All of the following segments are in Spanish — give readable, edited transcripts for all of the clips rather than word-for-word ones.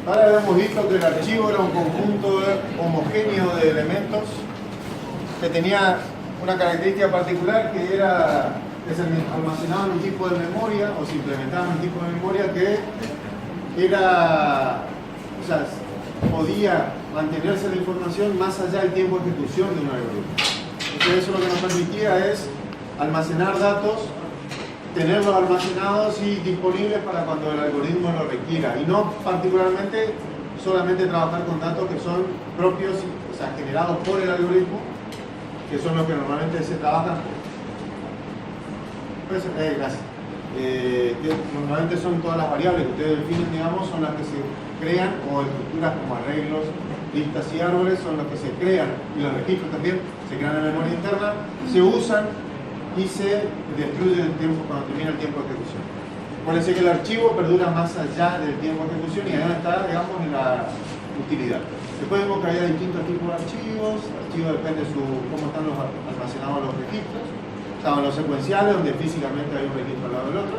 Ahora habíamos visto que el archivo era un conjunto homogéneo de elementos que tenía una característica particular que era que se almacenaba en un tipo de memoria o se implementaba en un tipo de memoria que era, o sea, podía mantenerse la información más allá del tiempo de ejecución de un algoritmo. Entonces eso lo que nos permitía es almacenar datos, tenerlos almacenados y disponibles para cuando el algoritmo lo requiera, y no particularmente solamente trabajar con datos que son propios, o sea, generados por el algoritmo, que son los que normalmente se trabajan. Pues, gracias. Que normalmente son todas las variables que ustedes definen, digamos, son las que se crean, o estructuras como arreglos, listas y árboles son las que se crean, y los registros también se crean en memoria interna, se usan y se destruyen el tiempo cuando termina el tiempo de ejecución. Acuérdense que el archivo perdura más allá del tiempo de ejecución y ahí está, digamos, en la utilidad. Después vemos que hay distintos tipos de archivos. Archivo depende de cómo están almacenados los registros. Estaban los secuenciales, donde físicamente hay un registro al lado del otro.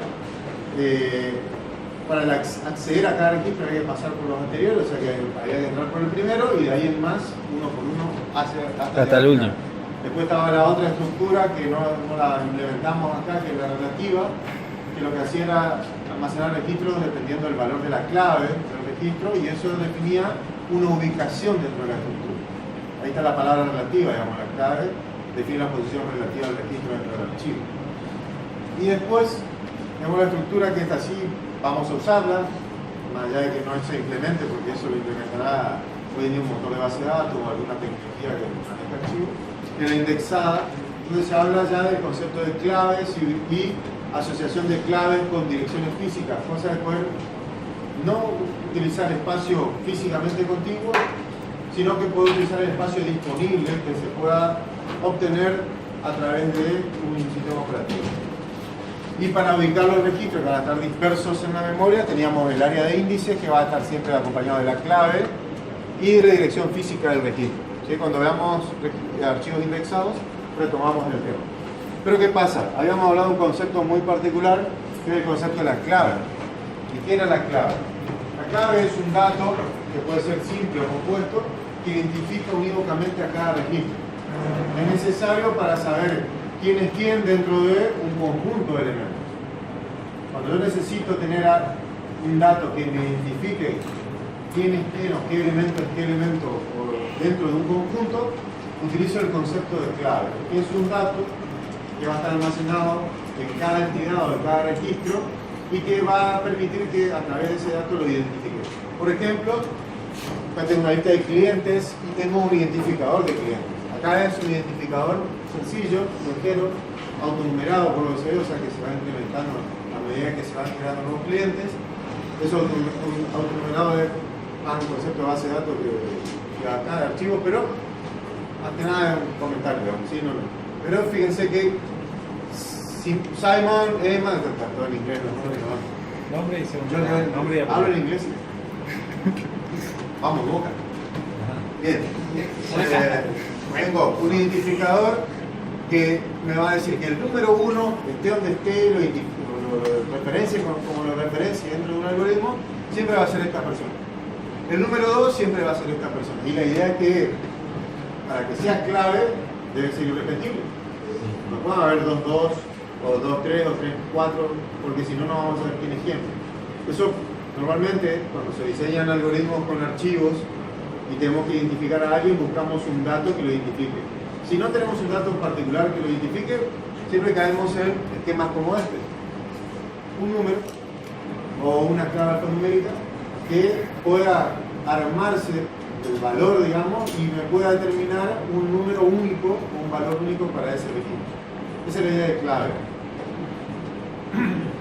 Para acceder a cada registro hay que pasar por los anteriores, o sea que había que entrar por el primero y de ahí en más, uno por uno, hasta el último. Después estaba la otra estructura que no la implementamos acá, que es la relativa, que lo que hacía era almacenar registros dependiendo del valor de la clave del registro, y eso definía una ubicación dentro de la estructura. Ahí está la palabra relativa, digamos, la clave define la posición relativa del registro dentro del archivo. Y después tenemos la estructura que está así, vamos a usarla, más allá de que no se implemente, porque eso lo implementará hoy en día un motor de base de datos o alguna tecnología que maneja archivos. En la indexada, donde se habla ya del concepto de claves y asociación de claves con direcciones físicas, cosa de poder no utilizar espacio físicamente contiguo, sino que puede utilizar el espacio disponible que se pueda obtener a través de un sistema operativo. Y para ubicar los registros que van a estar dispersos en la memoria, teníamos el área de índices, que va a estar siempre acompañado de la clave y de la dirección física del registro. ¿Sí? Cuando veamos archivos indexados, retomamos el tema. Pero ¿qué pasa? Habíamos hablado de un concepto muy particular, que es el concepto de la clave. ¿Y qué era la clave? La clave es un dato, que puede ser simple o compuesto, que identifica unívocamente a cada registro. Es necesario para saber quién es quién dentro de un conjunto de elementos. Cuando yo necesito tener un dato que me identifique quién es quién o qué elemento es qué elemento dentro de un conjunto, utilizo el concepto de clave, que es un dato que va a estar almacenado en cada entidad o en cada registro y que va a permitir que a través de ese dato lo identifique. Por ejemplo, acá tengo una lista de clientes y tengo un identificador de clientes. Acá es un identificador sencillo, entero, autonumerado por lo que se ve, o sea que se va incrementando a medida que se van creando nuevos clientes. Eso autonumerado es más un concepto de base de datos que acá de archivos, pero más que nada es un comentario, digamos, ¿sí? No. Pero fíjense que Simon Eman, todo en inglés, Nombre y segundo. Nombre y apellido. Hablo en inglés. Vamos, boca. Bien. Tengo un identificador que me va a decir que el número 1, esté donde esté, lo referencie como lo referencia dentro de un algoritmo, siempre va a ser esta persona. El número 2 siempre va a ser esta persona. Y la idea es que para que sea clave debe ser irrepetible. No puede haber 2, 2, o 2, 3, o 3, 4, porque si no, no vamos a saber quién es quién. Eso normalmente, cuando se diseñan algoritmos con archivos y tenemos que identificar a alguien, buscamos un dato que lo identifique. Si no tenemos un dato particular que lo identifique, siempre caemos en esquemas como este. Un número o una clave alfanumérica que pueda armarse el valor, digamos, y me pueda determinar un número único, un valor único para ese registro. Esa es la idea de clave.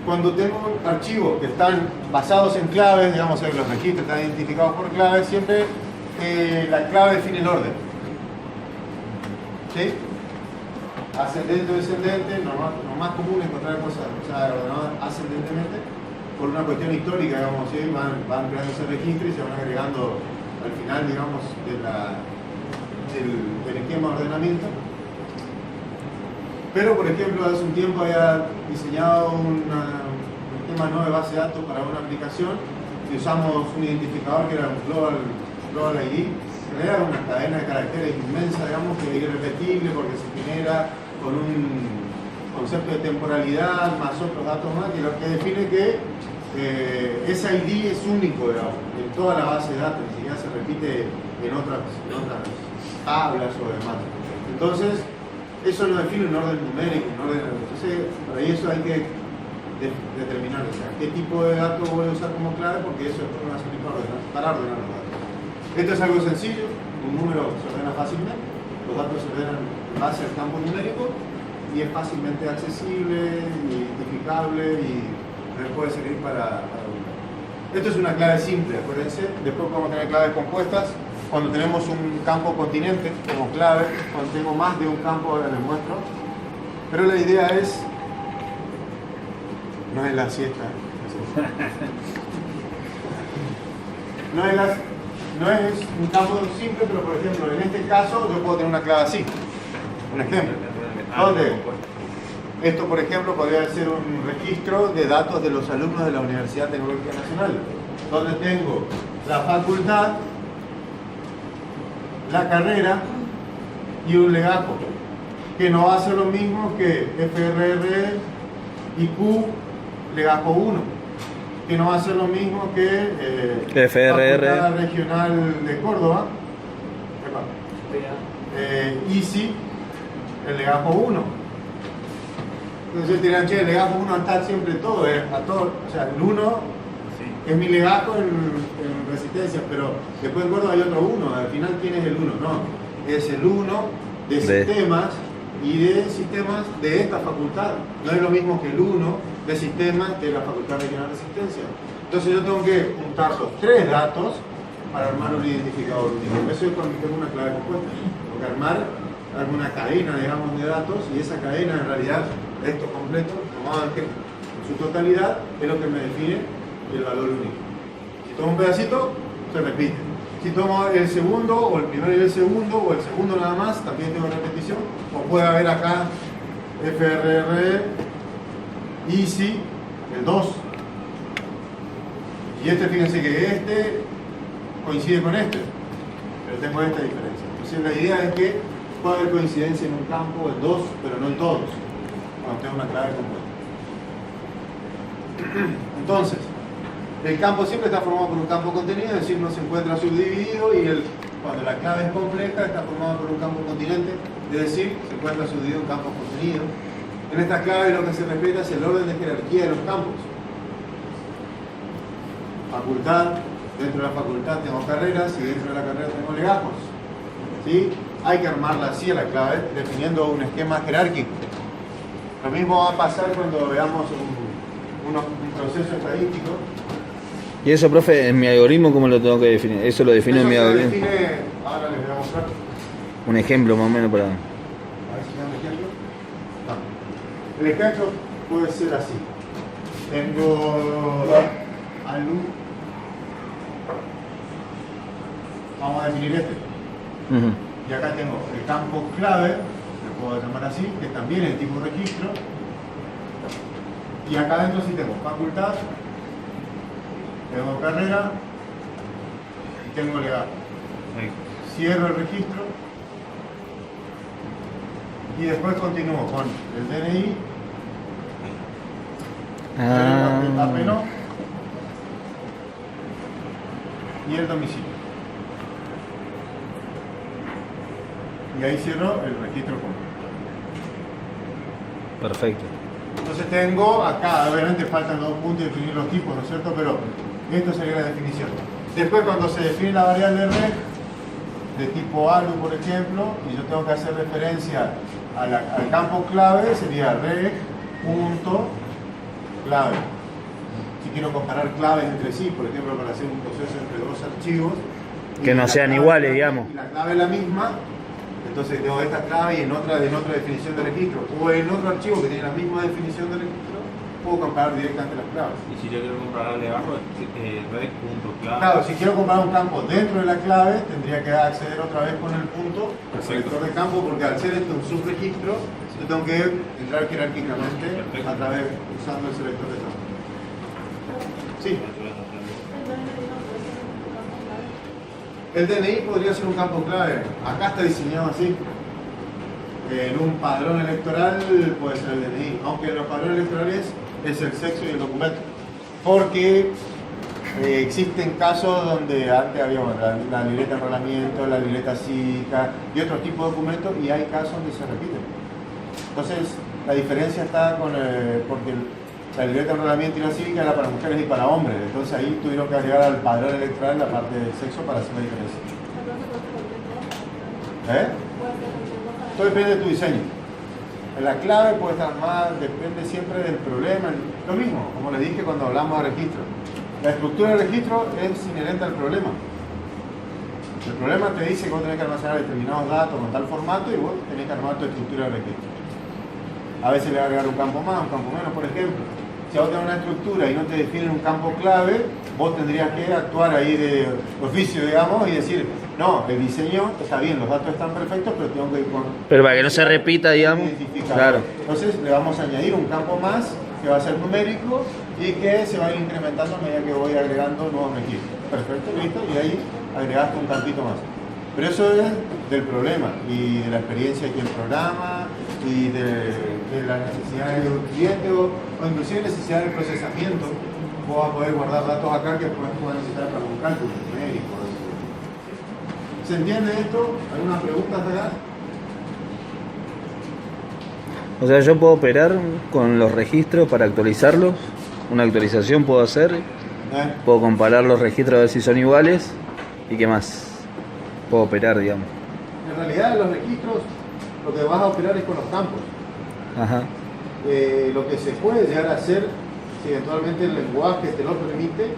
Cuando tengo archivos que están basados en claves, digamos, los registros están identificados por claves, siempre la clave define el orden. ¿Sí? Ascendente o descendente, lo más común es encontrar cosas ordenadas ascendentemente, por una cuestión histórica, digamos, ¿sí? van creando ese registro y se van agregando al final, digamos, del esquema de ordenamiento. Pero, por ejemplo, hace un tiempo había diseñado un esquema nuevo de base de datos para una aplicación que si usamos un identificador que era un Global ID, en realidad era una cadena de caracteres inmensa, digamos, que es irrepetible porque se genera con un concepto de temporalidad más otros datos más, que lo que define que ese ID es único, digamos, en toda la base de datos, ni siquiera se repite en otras tablas o demás. Entonces, eso lo define un orden numérico, un orden. Entonces, para eso hay que determinar, o sea, qué tipo de datos voy a usar como clave, porque eso después me va a servir para ordenar los datos. Esto es algo sencillo, un número se ordena fácilmente, los datos se ordenan en base al campo numérico y es fácilmente accesible, identificable y les puede servir para ordenar. Esto es una clave simple, acuérdense. Después podemos tener claves compuestas. Cuando tenemos un campo continente como clave, cuando tengo más de un campo, ahora les muestro. Pero la idea es, no es la siesta, no es un campo simple, pero por ejemplo, en este caso yo puedo tener una clave así. Un ejemplo. ¿Dónde? Esto, por ejemplo, podría ser un registro de datos de los alumnos de la Universidad Tecnológica Nacional, donde tengo la facultad, la carrera y un legajo, que no va a ser lo mismo que FRR y Q legajo 1, que no va a ser lo mismo que Facultad Regional de Córdoba, ICI, el legajo 1. Entonces dirán, che, el legajo 1 está siempre todo, a todo, o sea, el 1 es mi legajo en resistencia, pero después en Córdoba hay otro 1, al final ¿quién es el 1? No, es el 1 de sistemas y de sistemas de esta facultad. No es lo mismo que el 1 de sistemas de la Facultad Regional de Resistencia. Entonces yo tengo que juntar los tres datos para armar un identificador único. Eso es cuando tengo una clave compuesta. Tengo que armar alguna cadena, digamos, de datos y esa cadena en realidad, esto completo, tomado en su totalidad, es lo que me define el valor único. Si tomo un pedacito, se repite. Si tomo el segundo, o el primero y el segundo, o el segundo nada más, también tengo repetición. O puede haber acá FRR, ICI, el 2. Y fíjense que este coincide con este, pero tengo esta diferencia. Entonces la idea es que puede haber coincidencia en un campo, en dos, pero no en todos, cuando tengo una clave compuesta. Entonces, el campo siempre está formado por un campo contenido, es decir, no se encuentra subdividido, y cuando la clave es compleja está formado por un campo continente, es decir, se encuentra subdividido en campos contenidos. En esta clave lo que se respeta es el orden de jerarquía de los campos. Facultad, dentro de la facultad tengo carreras y dentro de la carrera tengo legajos. ¿Sí? Hay que armarla así a la clave, definiendo un esquema jerárquico. Lo mismo va a pasar cuando veamos un proceso estadístico. ¿Y eso, profe, en mi algoritmo cómo lo tengo que definir? ¿Eso lo define en mi algoritmo? Ahora les voy a mostrar. Un ejemplo más o menos para... A ver si me da un ejemplo. El ejemplo puede ser así. Tengo vamos a definir este. Y acá tengo el campo clave, lo puedo llamar así, que también es el tipo registro. Y acá adentro sí tengo facultad, tengo carrera y tengo legajo. Cierro el registro y después continúo con el DNI, el APNO y el domicilio. Y ahí cierro el registro completo. Perfecto. Entonces tengo acá, obviamente faltan 2 puntos de definir los tipos, ¿no es cierto? Pero esto sería la definición. Después cuando se define la variable reg, de tipo ALU por ejemplo, y yo tengo que hacer referencia al campo clave, sería reg punto clave. Si quiero comparar claves entre sí, por ejemplo, para hacer un proceso entre dos archivos. Que no sean iguales, digamos. Y la clave es la misma. Entonces tengo esta clave y en otra definición de registro, o en otro archivo que tiene la misma definición de registro, puedo comparar directamente las claves. Y si yo quiero comparar debajo, reg.clave. Claro, si quiero comparar un campo dentro de la clave, tendría que acceder otra vez con el punto al selector de campo, porque al ser esto un subregistro, yo tengo que entrar jerárquicamente a través usando el selector de campo. Sí. El DNI podría ser un campo clave. Acá está diseñado así. En un padrón electoral puede ser el DNI, aunque en los padrones electorales es el sexo y el documento. Porque existen casos donde antes había la libreta de enrolamiento, la libreta cívica y otros tipos de documentos, y hay casos donde se repiten. Entonces, la diferencia está porque la libreta de enrolamiento y la cívica era para mujeres y para hombres. Entonces ahí tuvieron que agregar al padrón electoral la parte del sexo para hacer la diferencia. Todo depende de tu diseño. La clave puede estar más, depende siempre del problema. Lo mismo, como les dije cuando hablamos de registro. La estructura del registro es inherente al problema. El problema te dice que vos tenés que almacenar determinados datos con tal formato y vos tenés que armar tu estructura del registro. A veces le va a agregar un campo más, un campo menos, por ejemplo. Si vos tenés una estructura y no te definen un campo clave, vos tendrías que actuar ahí de oficio, digamos, y decir, no, el diseño está bien, los datos están perfectos, pero tengo que ir con... Pero para que no se repita, digamos. Claro. Entonces le vamos a añadir un campo más que va a ser numérico y que se va a ir incrementando a medida que voy agregando nuevos registros. Perfecto, listo, y ahí agregaste un campito más. Pero eso es del problema y de la experiencia que el programa y de las necesidades del cliente o inclusive necesidades de procesamiento. Vos vas a poder guardar datos acá que después puedes necesitar para un cálculo numérico. ¿Se entiende esto? ¿Algunas preguntas de acá? O sea, yo puedo operar con los registros para actualizarlos. Una actualización puedo hacer. Puedo comparar los registros a ver si son iguales. ¿Y qué más? Puedo operar, digamos. En realidad, los registros, lo que vas a operar es con los campos. Ajá. Lo que se puede llegar a hacer, si eventualmente el lenguaje te lo permite,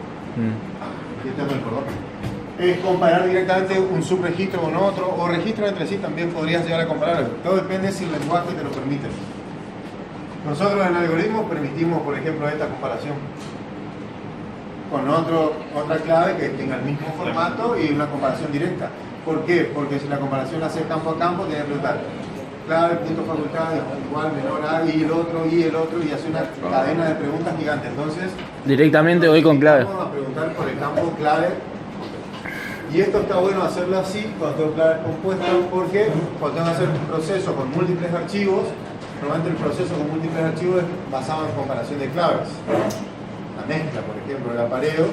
es comparar directamente un subregistro con otro, o registros entre sí también podrías llegar a comparar. Todo depende si el lenguaje te lo permite. Nosotros en algoritmos permitimos, por ejemplo, esta comparación con otra clave que tenga el mismo formato y una comparación directa. ¿Por qué? Porque si la comparación la hace campo a campo, tienes que preguntar clave, punto facultad, igual, menor a, y el otro, y hace una cadena de preguntas gigante. Entonces, directamente voy con clave. Vamos a preguntar por el campo clave. Y esto está bueno hacerlo así, cuando tengo claves compuestas, porque cuando tengo que hacer un proceso con múltiples archivos, normalmente el proceso con múltiples archivos es basado en comparación de claves. La mezcla, por ejemplo, el apareo,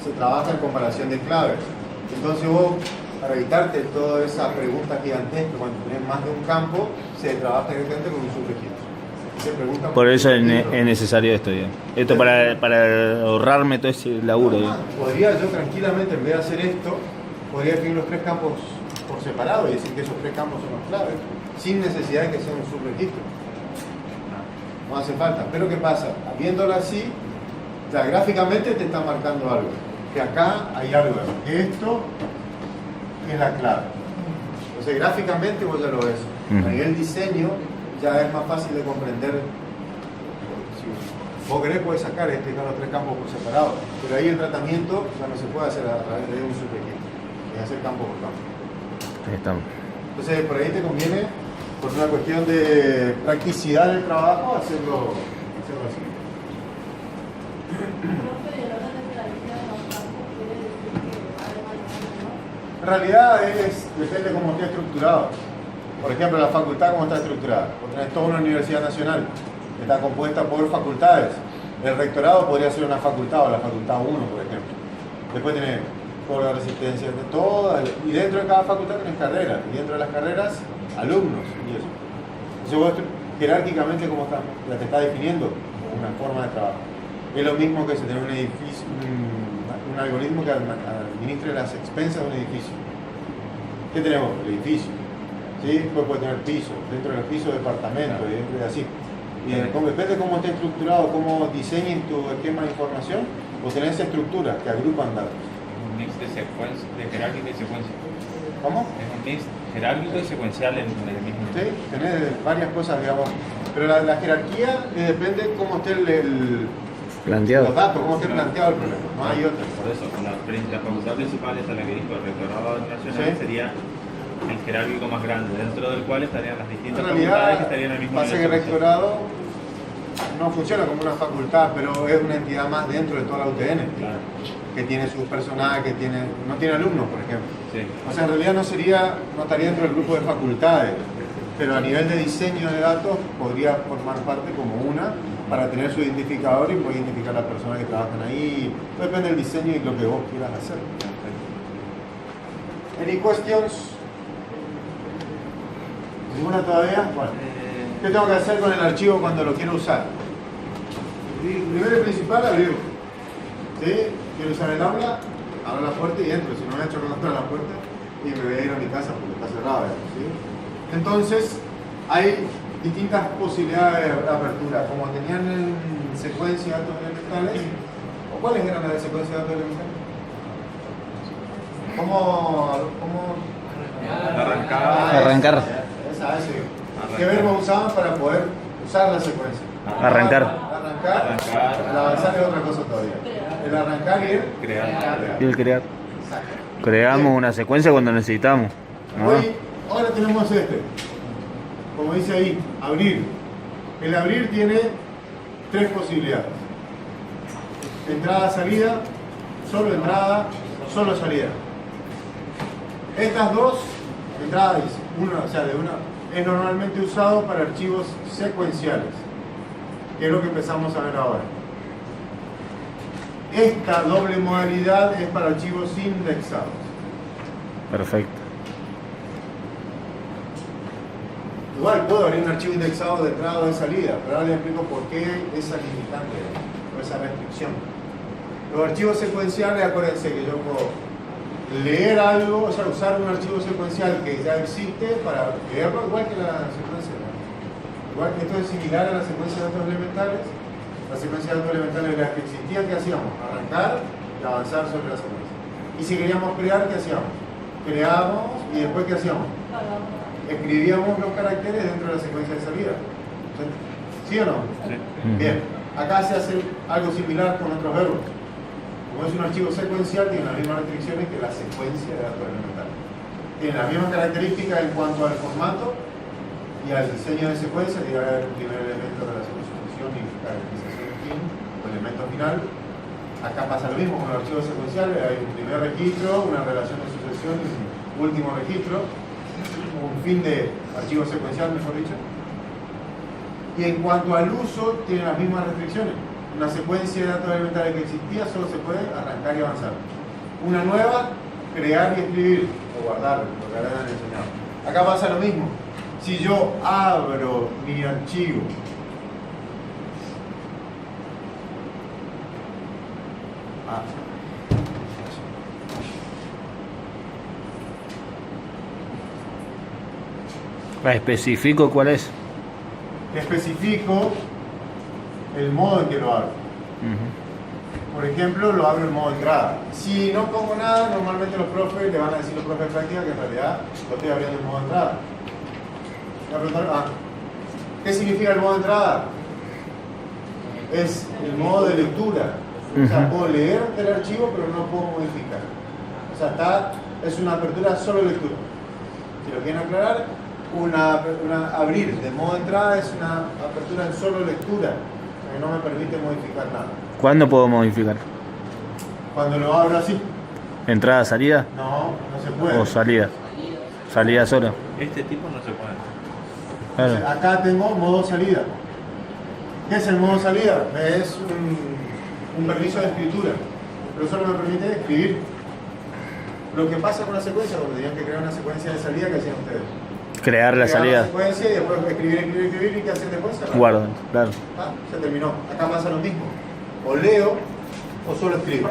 se trabaja en comparación de claves. Entonces vos, para evitarte toda esa pregunta gigantesca, cuando tenés más de un campo, se trabaja directamente con un subregistro. Por eso es necesario esto, digamos. Esto para ahorrarme todo ese laburo. Podría yo tranquilamente, en vez de hacer esto, podría definir los tres campos por separado y decir que esos tres campos son los claves, sin necesidad de que sea un subregistro. No hace falta. Pero ¿qué pasa? Viéndolo así, ya gráficamente te está marcando algo. Que acá hay algo. Que esto es la clave. Entonces gráficamente vos ya lo ves. A nivel diseño ya es más fácil de comprender. Si vos querés puedes sacar los tres campos por separado, pero ahí el tratamiento ya no se puede hacer a través de un subregistro, es hacer campo por campo. Ahí estamos. Entonces por ahí te conviene, por una cuestión de practicidad del trabajo, hacerlo así. En realidad depende de cómo esté estructurado. Por ejemplo, la facultad, ¿cómo está estructurada? Vos tenés toda una universidad nacional que está compuesta por facultades. El rectorado podría ser una facultad, o la facultad 1, por ejemplo. Después tenés por la resistencia de todas, y dentro de cada facultad tenés carreras, y dentro de las carreras, alumnos, y eso. Entonces vos jerárquicamente, ¿cómo está? Ya te está definiendo una forma de trabajo. Es lo mismo que si tenés un edificio, un algoritmo que administre las expensas de un edificio. ¿Qué tenemos? El edificio. ¿Sí? Después puede tener pisos, dentro del piso departamento, y dentro de así. Y depende de cómo esté estructurado, cómo diseñes tu esquema de información, o tenés estructuras que agrupan datos. Un mix de jerárquico y secuencia. ¿Cómo? Es un mix jerárquico y secuencial en el mismo. Sí, tenés varias cosas, digamos. Pero la jerarquía depende de cómo esté planteado. Los datos, cómo esté planteado el problema. No hay otra. Por eso, la facultad principal es a la que dijo el rectorado nacional, ¿sí? Sería el jerárquico más grande, dentro del cual estarían las distintas en facultades realidad, que estarían en el mismo pasa que el rectorado no funciona como una facultad, pero es una entidad más dentro de toda la UTN. Claro. que tiene sus personajes, no tiene alumnos, por ejemplo. Sí. O sea, en realidad no estaría dentro del grupo de facultades, pero a nivel de diseño de datos podría formar parte como una para tener su identificador y poder identificar a las personas que trabajan ahí. Depende del diseño y lo que vos quieras hacer. ¿Any questions? ¿Ninguna todavía? Bueno. ¿Qué tengo que hacer con el archivo cuando lo quiero usar? Primero y principal, abrirlo. ¿Sí? Quiero usar el aula, abro la puerta y entro. Si no me he hecho contra la puerta y me voy a ir a mi casa porque está cerrada. ¿Sí? Entonces, hay distintas posibilidades de apertura. Como tenían en secuencia de datos elementales, ¿o cuáles eran las de secuencia de datos elementales? ¿Cómo Arrancar. ¿Qué verbo usaban para poder usar la secuencia? Arrancar. Arrancar. El avanzar es otra cosa todavía. El arrancar y el Crear. Y el crear. Exacto. Creamos una secuencia cuando necesitamos. ¿no? Ahora tenemos como dice ahí, abrir. El abrir tiene tres posibilidades. Entrada, salida, solo salida. Estas dos entradas, es normalmente usado para archivos secuenciales, que es lo que empezamos a ver ahora. Esta doble modalidad es para archivos indexados. Perfecto. Igual puedo abrir un archivo indexado de entrada o de salida, pero ahora les explico por qué esa limitante o esa restricción. Los archivos secuenciales, acuérdense que yo puedo leer algo, o sea, usar un archivo secuencial que ya existe para leerlo, igual que la secuencia. Igual que esto es similar a la secuencia de datos elementales. La secuencia de datos elementales de las que existían, ¿qué hacíamos? Arrancar y avanzar sobre la secuencia. Y si queríamos crear, ¿qué hacíamos? Creábamos y después, ¿qué hacíamos? Escribíamos los caracteres dentro de la secuencia de salida. ¿Sí o no? Sí. Bien. Acá se hace algo similar con otros verbos. Como es un archivo secuencial, tiene las mismas restricciones que la secuencia de datos elementales. Tiene las mismas características en cuanto al formato y al diseño de secuencia, que va a haber un primer elemento de la sucesión y caracterización de fin, o elemento final. Acá pasa lo mismo con los archivos secuenciales, hay un primer registro, una relación de sucesión y un último registro, un fin de archivo secuencial, mejor dicho. Y en cuanto al uso, tiene las mismas restricciones. Una secuencia de datos elementales que existía solo se puede arrancar y avanzar. Una nueva, crear y escribir, o guardar, lo que habían enseñado. Acá pasa lo mismo. Si yo abro mi archivo, ¿Especifico cuál es? especifico el modo en que lo abro. Por ejemplo, lo abro en modo entrada. Si no pongo nada, normalmente los profes le van a decir los profes de práctica que en realidad lo estoy abriendo en modo entrada. ¿Qué significa el modo entrada? Es el modo de lectura. O sea, puedo leer el archivo, pero no puedo modificar. O sea, es una apertura solo de lectura. Si lo quieren aclarar, abrir de modo entrada es una apertura en solo lectura, que no me permite modificar nada. ¿Cuándo puedo modificar? Cuando lo abro así. ¿Entrada, salida? No se puede. ¿O salida? Salida solo. Este tipo no se puede. Claro. Entonces, acá tengo modo salida. ¿Qué es el modo salida? Es un permiso de escritura, pero solo me permite escribir. Lo que pasa con la secuencia, cuando tenían que crear una secuencia de salida, ¿qué hacían ustedes? Crear la salida. La secuencia y después escribir, ¿y qué hacen después? Guardo, claro. Se terminó. Acá pasa lo mismo. O leo o solo escribo.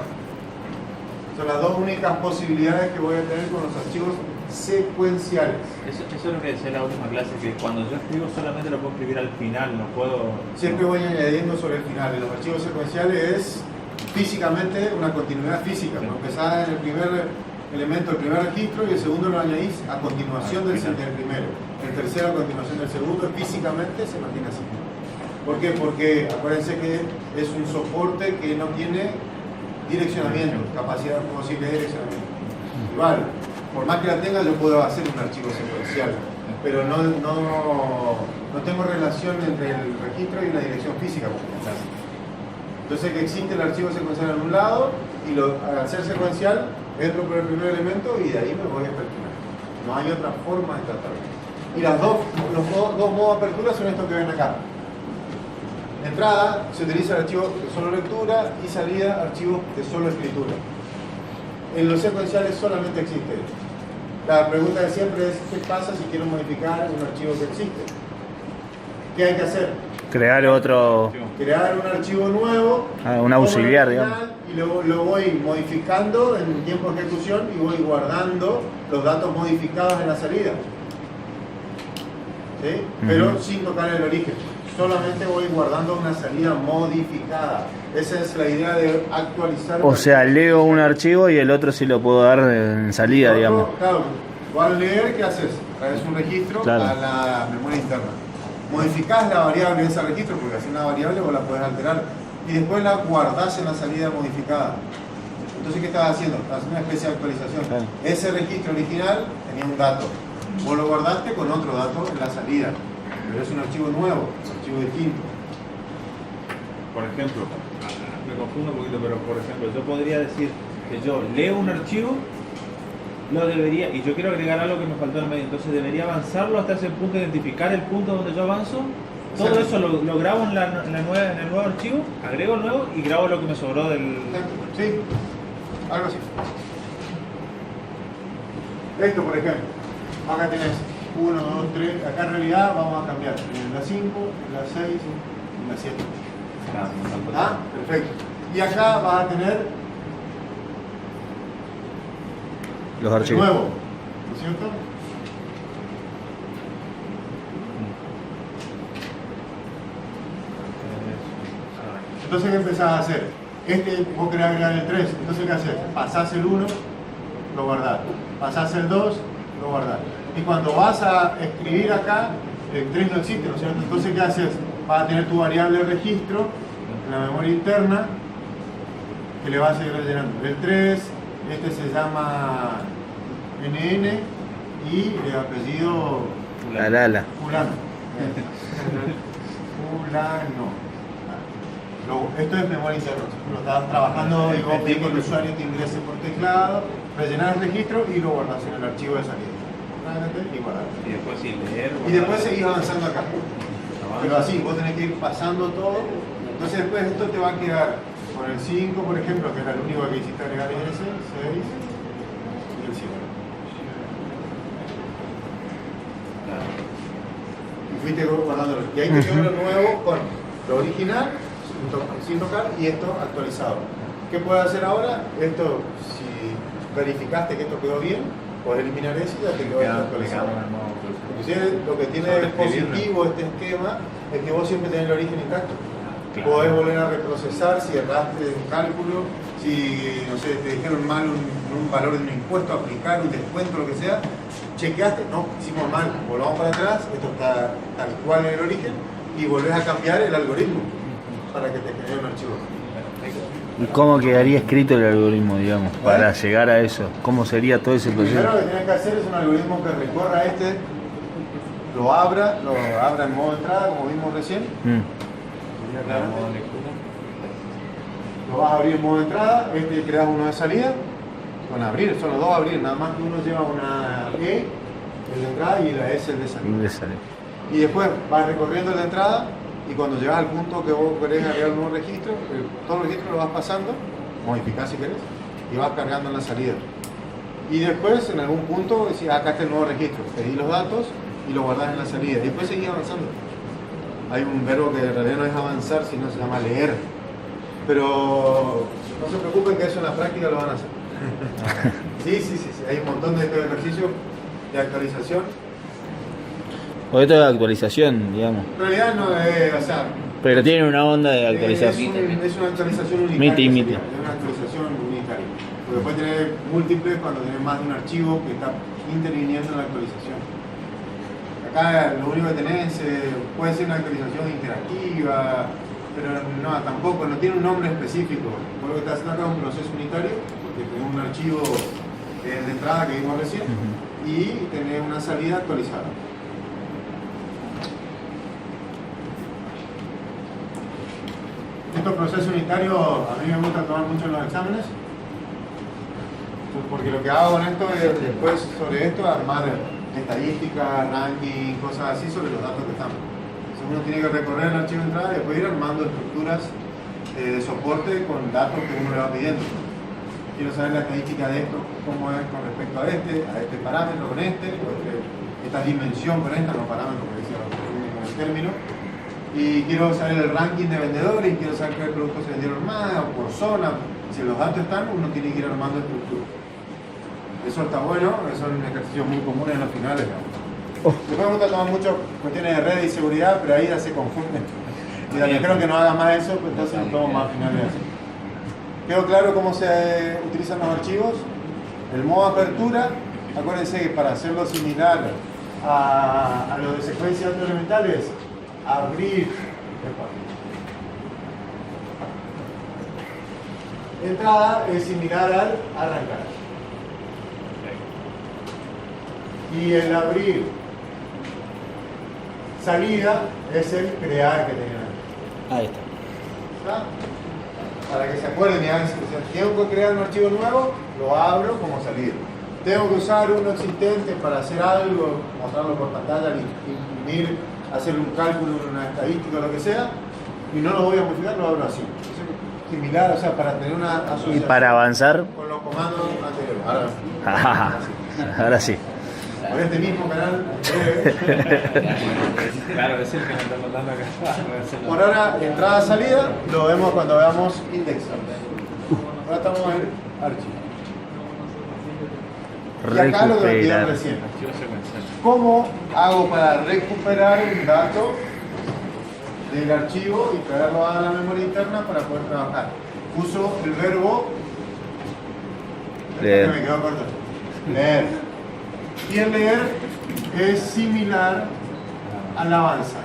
Son las dos únicas posibilidades que voy a tener con los archivos secuenciales. Eso es lo que decía en la última clase, que cuando yo escribo solamente lo puedo escribir al final, no puedo... Siempre voy añadiendo sobre el final. En los archivos secuenciales es físicamente una continuidad física. Sí. Empezás en el primer elemento, el primer registro, y el segundo lo añadís a continuación del primero. El tercero a continuación del segundo, físicamente se mantiene así. ¿Por qué? Porque acuérdense que es un soporte que no tiene direccionamiento, capacidad posible de direccionamiento. Igual, por más que la tenga, yo puedo hacer un archivo secuencial, pero no tengo relación entre el registro y la dirección física. Entonces que existe el archivo secuencial en un lado y al ser secuencial entro por el primer elemento y de ahí me voy hasta el final. No hay otra forma de tratarlo. Y los dos modos de apertura son estos que ven acá. De entrada se utiliza el archivo de solo lectura y salida archivos de solo escritura. En los secuenciales solamente existe esto. La pregunta de siempre es, ¿qué pasa si quiero modificar un archivo que existe? ¿Qué hay que hacer? Crear otro... Crear un archivo nuevo. Un auxiliar, digamos. Y lo voy modificando en tiempo de ejecución y voy guardando los datos modificados en la salida. ¿Sí? Pero sin tocar el origen. Solamente voy guardando una salida modificada. Esa es la idea de actualizar. O sea, leo un archivo y el otro sí lo puedo dar en salida, digamos. Claro, al leer, ¿qué haces? Traes un registro claro. a la memoria interna. Modificás la variable de ese registro, porque así una variable vos la podés alterar. Y después la guardás en la salida modificada. Entonces, ¿qué estás haciendo? Estás haciendo una especie de actualización. Claro. Ese registro original tenía un dato. Vos lo guardaste con otro dato en la salida. Pero es un archivo nuevo, un archivo distinto. Por ejemplo, me confundo un poquito, pero por ejemplo, yo podría decir que yo leo un archivo, lo debería, y yo quiero agregar algo que me faltó en el medio, entonces debería avanzarlo hasta ese punto, identificar el punto donde yo avanzo, todo eso lo grabo en el nuevo archivo, agrego el nuevo y grabo lo que me sobró del... Sí, algo así. Esto, por ejemplo, acá tenés 1, 2, 3, acá en realidad vamos a cambiar en la 5, en la 6 y en la 7. Ah, perfecto. Y acá vas a tener Los archivos. nuevo, ¿no es cierto? Entonces, ¿qué empezás a hacer? Vos querés agregar el 3, entonces ¿qué haces? Pasás el 1, lo guardás. Pasás el 2, lo guardás. Y cuando vas a escribir acá, el 3 no existe, ¿no es cierto? Entonces, ¿qué haces? Vas a tener tu variable de registro en la memoria interna que le vas a seguir rellenando. El 3, este se llama NN y el apellido Alala. fulano. Esto es memoria interna. Lo estás trabajando y vos pedís que el usuario te ingrese por teclado, rellenar el registro y lo guardas en el archivo de salida. Y guardar. Y después sí, leer. Y después seguís avanzando acá. Pero así, vos tenés que ir pasando todo. Entonces después esto te va a quedar con el 5, por ejemplo, que era el único que hiciste agregar ese, 6 y el 7. Y fuiste guardándolo. Y ahí te quedó lo nuevo con lo original, sin tocar, y esto actualizado. ¿Qué puedes hacer ahora? Esto, si verificaste que esto quedó bien, puedes eliminar eso y ya te quedó actualizado. Inclusive lo que tiene de positivo este esquema es que vos siempre tenés el origen intacto. Claro. Podés volver a reprocesar si erraste un cálculo, si no sé, te dijeron mal un valor de un impuesto, aplicar un descuento, lo que sea, chequeaste, no, hicimos mal, volvamos para atrás, esto está tal cual en el origen, y volvés a cambiar el algoritmo para que te genere un archivo. ¿Y cómo quedaría escrito el algoritmo, digamos, para llegar a eso? ¿Cómo sería todo ese proceso? Primero lo que tienes que hacer es un algoritmo que recorra lo abra en modo entrada, como vimos recién. Lo vas a abrir en modo entrada, creas uno de salida, con abrir, son los dos abrir, nada más que uno lleva una E, el de entrada, y la S el de salida. Y después vas recorriendo el de entrada, y cuando llegas al punto que vos querés agregar un nuevo registro, todo el registro lo vas pasando, modificás si querés, y vas cargando en la salida. Y después, en algún punto, decís, acá está el nuevo registro, pedís los datos y lo guardás en la salida. Y después seguís avanzando. Hay un verbo que en realidad no es avanzar, sino se llama leer. Pero no se preocupen que eso en la práctica lo van a hacer. Sí. Hay un montón de ejercicios de actualización. O esto es actualización, digamos. En realidad no es, o sea... Pero tiene una onda de actualización. Es una actualización unitaria. Miti. Es una actualización unitaria. Porque puede tener múltiples cuando tenés más de un archivo que está interviniendo en la actualización. Acá lo único que tenés puede ser una actualización interactiva, pero no, tampoco, no tiene un nombre específico. Por lo que estás haciendo acá es un proceso unitario, porque tenés un archivo de entrada que vimos recién y tenés una salida actualizada. Estos procesos unitarios a mí me gusta tomar mucho en los exámenes Porque lo que hago con esto es después sobre esto armar estadísticas, ranking, cosas así sobre los datos que están. Entonces uno tiene que recorrer el archivo de entrada y después ir armando estructuras de soporte con datos que uno le va pidiendo. Quiero saber la estadística de esto, cómo es con respecto a este parámetro con esta dimensión con esta, no parámetro, porque dice el término. Y quiero saber el ranking de vendedores, y quiero saber qué productos se vendieron más, o por zona. Si los datos están, uno tiene que ir armando estructuras. Eso está bueno, son ejercicios muy comunes en los finales. Después me gusta tomar mucho cuestiones de red y seguridad, pero ahí ya se confunden. Y también creo que no haga más eso, pues entonces no tomo más finales así. ¿Quedó claro cómo se utilizan los archivos? El modo apertura, acuérdense que para hacerlo similar a lo de secuencias de datos elementales, abrir. Entrada es similar al arrancar. Y el abrir salida es el crear que tenían antes. Ahí está. ¿Está? Para que se acuerden y hagan, si tengo que crear un archivo nuevo, lo abro como salida. Tengo que usar uno existente para hacer algo, mostrarlo por pantalla, imprimir, hacer un cálculo, una estadística o lo que sea, y no lo voy a modificar, lo abro así. Similar, o sea, para tener una asociación. Y para avanzar. Con los comandos anteriores. Ahora sí. Por este mismo canal. Claro, es el que me está contando acá. Por ahora, entrada-salida, lo vemos cuando veamos index. Ahora estamos en archivo. Y acá lo que me pidieron recién. ¿Cómo hago para recuperar un dato del archivo y traerlo a la memoria interna para poder trabajar? Uso el verbo leer. Me quedó corto. Leer. Y el leer es similar al avanzar.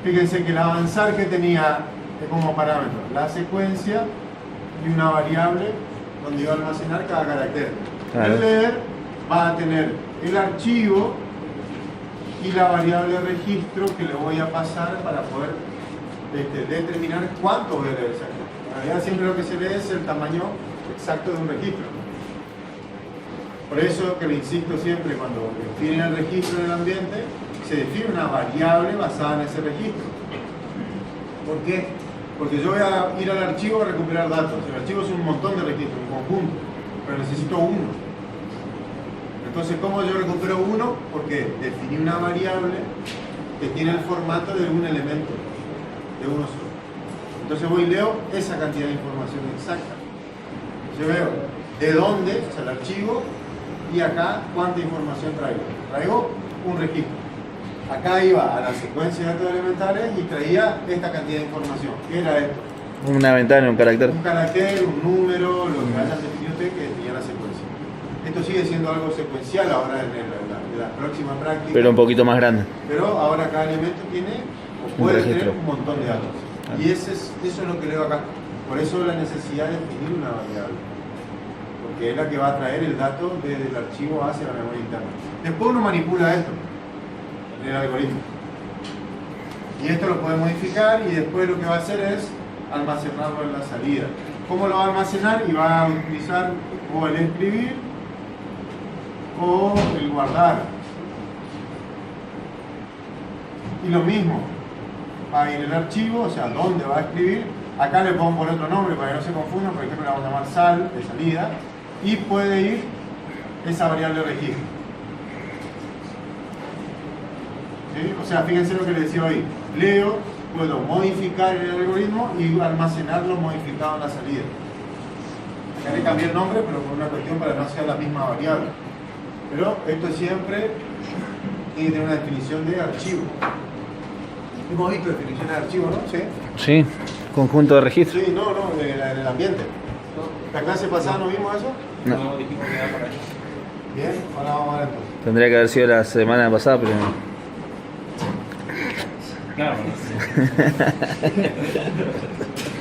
Fíjense que el avanzar que tenía como parámetro la secuencia y una variable donde iba a almacenar cada carácter. Claro. El leer va a tener el archivo y la variable registro que le voy a pasar para poder determinar cuánto voy a leer exacto. En realidad siempre lo que se lee es el tamaño exacto de un registro. Por eso que le insisto siempre, cuando definen el registro en el ambiente, se define una variable basada en ese registro. ¿Por qué? Porque yo voy a ir al archivo a recuperar datos. El archivo es un montón de registros, un conjunto, pero necesito uno. Entonces, ¿cómo yo recupero uno? Porque definí una variable que tiene el formato de un elemento, de uno solo. Entonces voy y leo esa cantidad de información exacta. Yo veo de dónde, o sea, el archivo, y acá cuánta información traigo. Traigo un registro. Acá iba a la secuencia de datos elementales y traía esta cantidad de información. ¿Qué era esto? Una ventana, un carácter. Un carácter, un número, lo que hayan definido ustedes que definía la secuencia. Esto sigue siendo algo secuencial ahora en la próxima práctica. Pero un poquito más grande. Pero ahora cada elemento tiene o puede tener registro. un montón de datos. Y eso es lo que leo acá. Por eso la necesidad de definir una variable. Porque es la que va a traer el dato desde el archivo hacia la memoria interna. Después uno manipula esto en el algoritmo. Y esto lo puede modificar y después lo que va a hacer es almacenarlo en la salida. ¿Cómo lo va a almacenar? Y va a utilizar o el escribir o el guardar. Y lo mismo, va a ir el archivo, o sea, dónde va a escribir. Acá le pongo por otro nombre para que no se confundan, por ejemplo, le vamos a llamar sal de salida. Y puede ir esa variable registro. ¿Sí? O sea, fíjense lo que les decía hoy. Leo, puedo modificar el algoritmo y almacenarlo modificado en la salida. Acá le cambié el nombre, pero por una cuestión para no ser la misma variable. Pero esto siempre tiene que tener una definición de archivo. Hemos visto definiciones de archivo, ¿no? Sí. Sí, conjunto de registros. Sí, no, en el ambiente. ¿La clase pasada no vimos eso? No. Dijimos que era para eso. Bien, ahora vamos a ver entonces. Tendría que haber sido la semana pasada, pero Claro.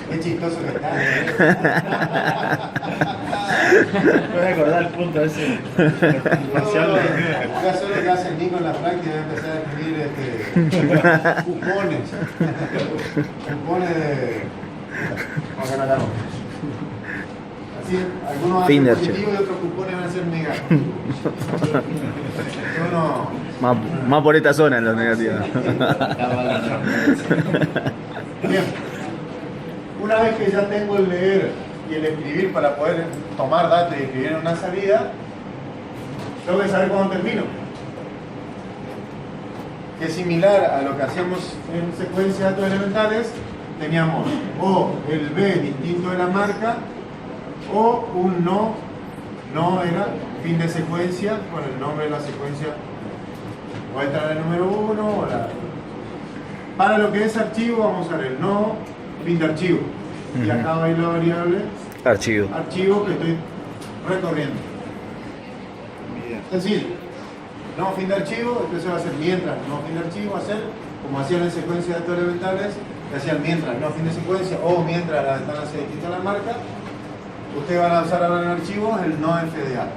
Qué chistoso que está. Me voy a acordar el punto ese. Facial de... Acá solo lo que hace el Nico en la práctica es empezar a escribir cupones. Cupones de... Vamos a ganar. decir, algunos van a Fin de ser archivo. positivos y otros cupones van a ser negativos. Uno, Más por esta zona en los negativos. bien. Una vez que ya tengo el leer y el escribir para poder tomar datos y escribir en una salida, tengo que saber cuándo termino. Que es similar a lo que hacíamos en secuencia de datos elementales, teníamos o el B distinto de la marca o un no era fin de secuencia con el nombre de la secuencia. Voy a entrar en el número 1 o la... Para lo que es archivo vamos a ver el no, fin de archivo. Y acá va a ir la variable Archivo. archivo que estoy recorriendo. Es decir, no fin de archivo, entonces va a ser mientras no fin de archivo, va a ser como hacían en secuencia de datos elementales, que hacían mientras no fin de secuencia o mientras la ventana se distinta a la marca. Ustedes van a usar ahora en archivos el no FDA.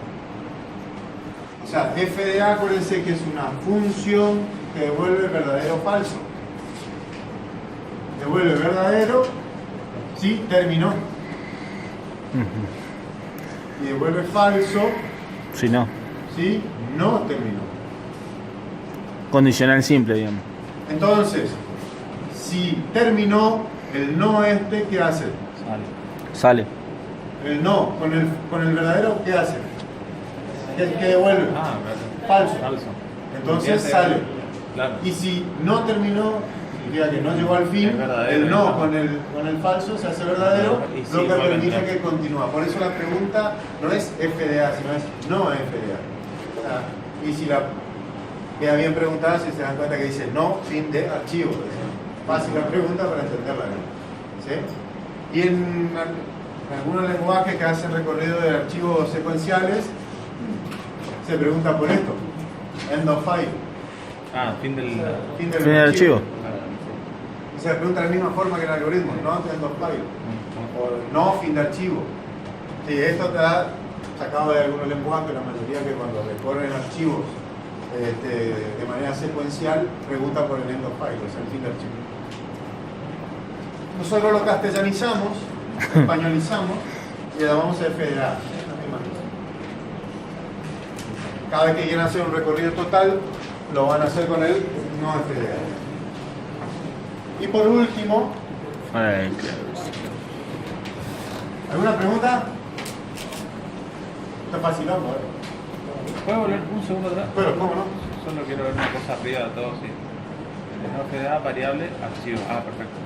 O sea, FDA, acuérdense que es una función que devuelve verdadero o falso. Devuelve verdadero si terminó. Y devuelve falso Si no. si no terminó. Condicional simple, digamos. Entonces, si terminó el no este, ¿qué hace? Sale. El no con el verdadero, ¿qué hace? ¿Qué devuelve? Ah, Falso. falso. Entonces sale. Claro. Y si no terminó, significa que no llegó al fin, Es verdadero, el no ¿no? con el falso se hace verdadero, Y sí, lo que vuelve a permite entrar. que continúa. Por eso la pregunta no es FDA, sino es no FDA. O sea, y si la queda bien preguntada, si se dan cuenta que dice no, fin de archivo. Es fácil la pregunta para entenderla bien. ¿Sí? Y en algunos lenguajes que hacen recorrido de archivos secuenciales, se pregunta por esto. End of file. Ah, fin del. Fin del Fin del archivo. Y se pregunta de la misma forma que el algoritmo, no end of file. O no fin de archivo. Sí, esto te da sacado de algunos lenguajes, la mayoría que cuando recorren archivos de manera secuencial, pregunta por el end of file, o sea, el fin de archivo. Nosotros lo castellanizamos, españolizamos y le llamamos FDA. Cada vez que quieran hacer un recorrido total, lo van a hacer con el no FDA. Y por último, Ay, ¿alguna pregunta? Está fácil, ¿no? ¿Puedo volver un segundo atrás? Pero, ¿cómo no? Solo quiero ver una cosa arriba de todo, sí. No FDA, variable, archivo. Ah, perfecto.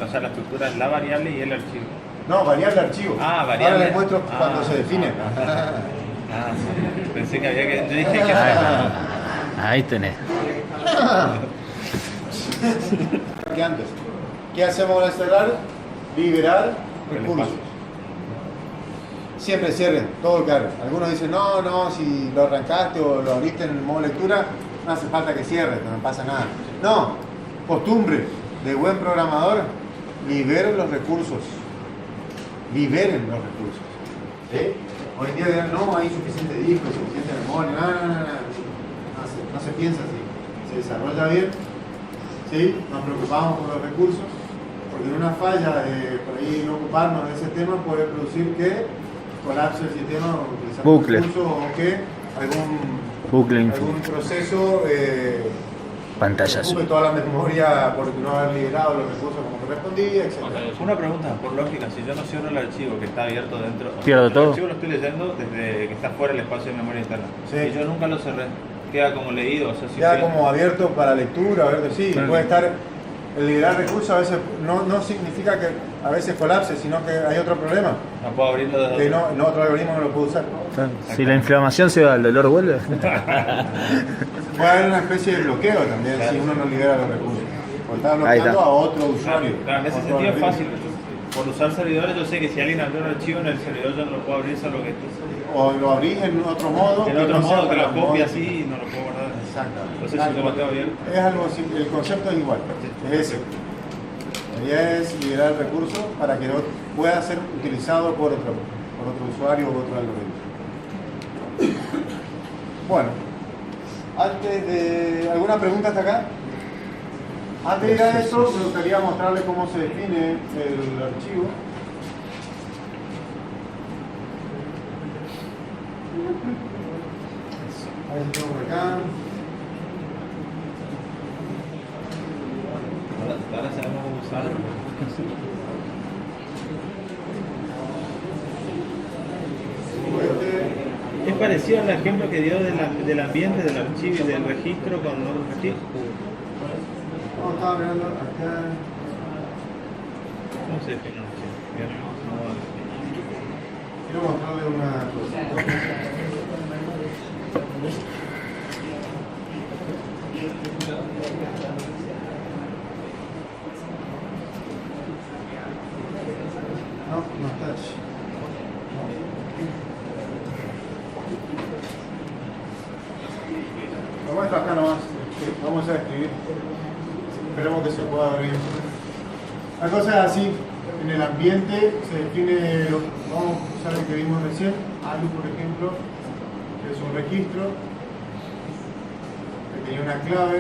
O sea, la estructura es la variable y el archivo. No, variable archivo. Ah, variable. Ahora les muestro Ah, cuando se define. Ah, sí. Pensé que había que. Yo dije que. ahí tenés. Que antes. ¿Qué hacemos al cerrar? Liberar recursos. Siempre cierren todo el carro. Algunos dicen, no, si lo arrancaste o lo abriste en el modo lectura, no hace falta que cierres, no pasa nada. No, costumbre de buen programador, liberen los recursos. Liberen los recursos. ¿Sí? Hoy en día dirán, no, hay suficiente disco, suficiente memoria, no se piensa así. Se desarrolla bien, ¿sí? Nos preocupamos por los recursos, porque en una falla de por ahí no ocuparnos de ese tema puede producir que colapse el sistema utilizando Bucle. recursos o que Bucle algún proceso Pantallas. ocupe toda la memoria por no haber liberado los recursos como correspondía, etc. Una pregunta, por lógica, si yo no cierro el archivo que está abierto dentro, ¿Pierdo el todo? archivo lo estoy leyendo desde que está fuera del espacio de memoria interna. Sí. Y yo nunca lo cerré, queda como leído. O sea, si Queda estoy- como abierto para lectura, a ver, sí, Claro. puede estar, el liberar recursos a veces no significa que a veces colapse, sino que hay otro problema, No puedo abrirlo desde que no, otro algoritmo no lo puede usar. Si la inflamación se va, el dolor vuelve. Puede haber una especie de bloqueo también si uno no libera los recursos, porque está Ahí está. bloqueando a otro usuario. Claro, en ese Otro sentido es algoritmo. fácil. Por usar servidores, yo sé que si alguien abrió un archivo en el servidor, yo no lo puedo abrir, solo que O lo abrís en otro modo. en que otro no sea modo que para lo copie modo- así y no lo puedo guardar. Exactamente. Entonces, si lo mateo bien. Es algo así, el concepto es igual, es ese. La idea es liberar el recurso para que pueda ser utilizado por otro usuario o otro algoritmo. Bueno, antes de... ¿alguna pregunta hasta acá? Antes de ir a eso, me gustaría mostrarles cómo se define el archivo. A ver si tengo por acá. Ahora sabemos cómo usarlo. Es parecido al ejemplo que dio del ambiente, del archivo y del registro con otros registros. Vamos a estar mirando acá. ¿Cómo se define un archivo? Quiero mostrarle una cosa. No, no está. Lo muestro acá nomás. Vamos a escribir. Esperemos que se pueda abrir. La cosa es así. En el ambiente se define, vamos a usar lo que vimos recién, ALU por ejemplo, que es un registro, que tenía una clave,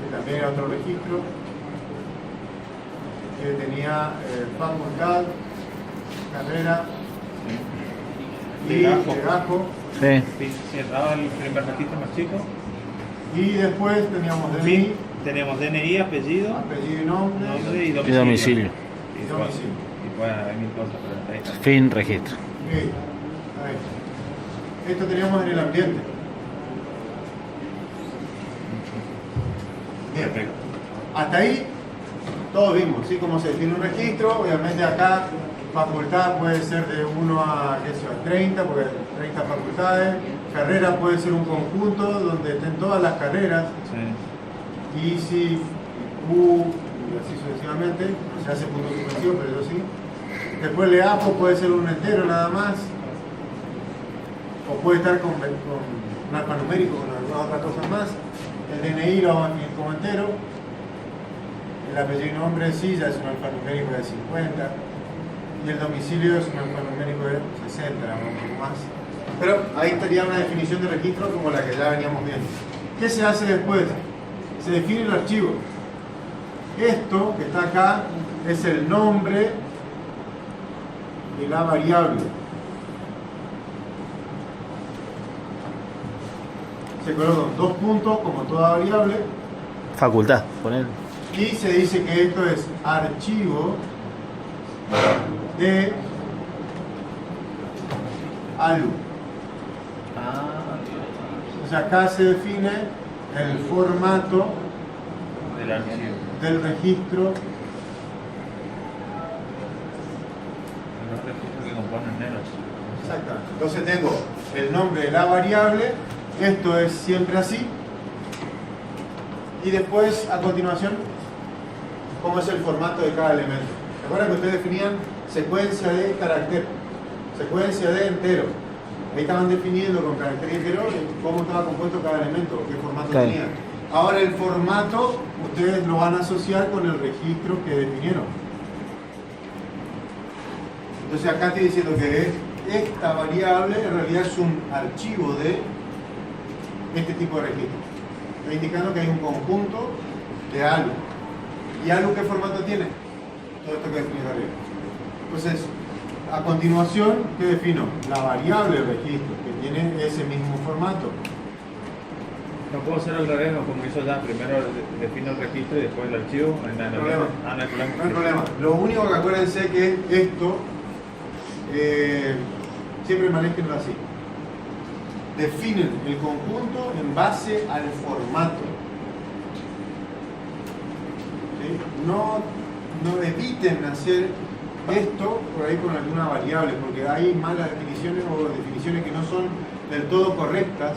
que también era otro registro, que tenía facultad, carrera y legajo. Sí. Cerraba el primer registro más chico. Y después teníamos DNI, Tenemos DNI, apellido apellido y nombre, y Y domicilio. domicilio. y domicilio. Y bueno, hay mil cosas, pero ahí está. Fin, registro. Ok, ahí. Esto teníamos en el ambiente. Bien. Perfecto. Hasta ahí todo vimos, ¿sí? Cómo se define un registro. Obviamente acá facultad puede ser de 1 a, qué sé yo, 30, porque hay 30 facultades. Carrera puede ser un conjunto donde estén todas las carreras. Sí. Y si Q y así sucesivamente, no se hace punto suspensivo, pero yo sí. Después leapo puede ser un entero nada más. O puede estar con un alfanumérico, con algunas otras cosas más. El DNI lo vamos a definir como entero. El apellido y nombre sí, ya es un alfanumérico de 50. Y el domicilio es un alfanumérico de 60, un poco más. Pero ahí estaría una definición de registro como la que ya veníamos viendo. ¿Qué se hace después? Se define el archivo. Esto que está acá es el nombre de la variable. Se colocan 2 puntos como toda variable Facultad, poner. y se dice que esto es archivo de ALU. O sea, acá se define el formato Del archivo. del registro. Los registros que componen el archivo. Exactamente. Entonces tengo el nombre de la variable, esto es siempre así, y después a continuación cómo es el formato de cada elemento. ¿Recuerdan que ustedes definían secuencia de carácter, secuencia de entero? Ahí estaban definiendo con carácter entero cómo estaba compuesto cada elemento, qué formato Claro. tenía. Ahora el formato ustedes lo van a asociar con el registro que definieron. Entonces acá estoy diciendo que esta variable en realidad es un archivo de este tipo de registro. Está indicando que hay un conjunto de ALU. ¿Y ALU qué formato tiene? Todo esto que definí arriba. Entonces, a continuación, ¿qué defino? La variable registro, que tiene ese mismo formato. No puedo hacer al revés, ¿no? Como hizo ya, primero defino el registro y después el archivo. No hay problema. no hay problema. No hay problema. Lo único que acuérdense que esto siempre manejenlo así. Definen el conjunto en base al formato. ¿Sí? No eviten hacer esto por ahí con alguna variable, porque hay malas definiciones o definiciones que no son del todo correctas,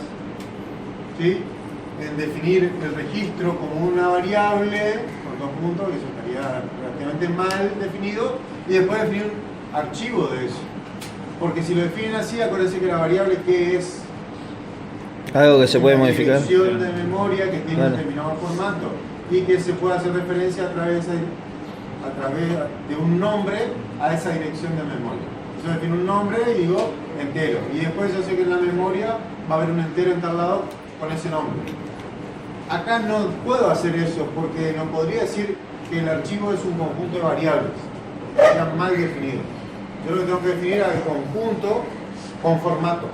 ¿sí? En definir el registro como una variable con 2 puntos, que eso estaría relativamente mal definido, y después definir un archivo de eso. Porque si lo definen así, acuérdense que la variable que es Algo que se puede una modificar. dirección de memoria que tiene Claro. un determinado formato y que se puede hacer referencia a través de un nombre a esa dirección de memoria. Yo defino un nombre y digo entero. Y después yo sé que en la memoria va a haber un entero en tal lado con ese nombre. Acá no puedo hacer eso porque no podría decir que el archivo es un conjunto de variables. Está mal definido. Yo lo que tengo que definir es el conjunto con formatos.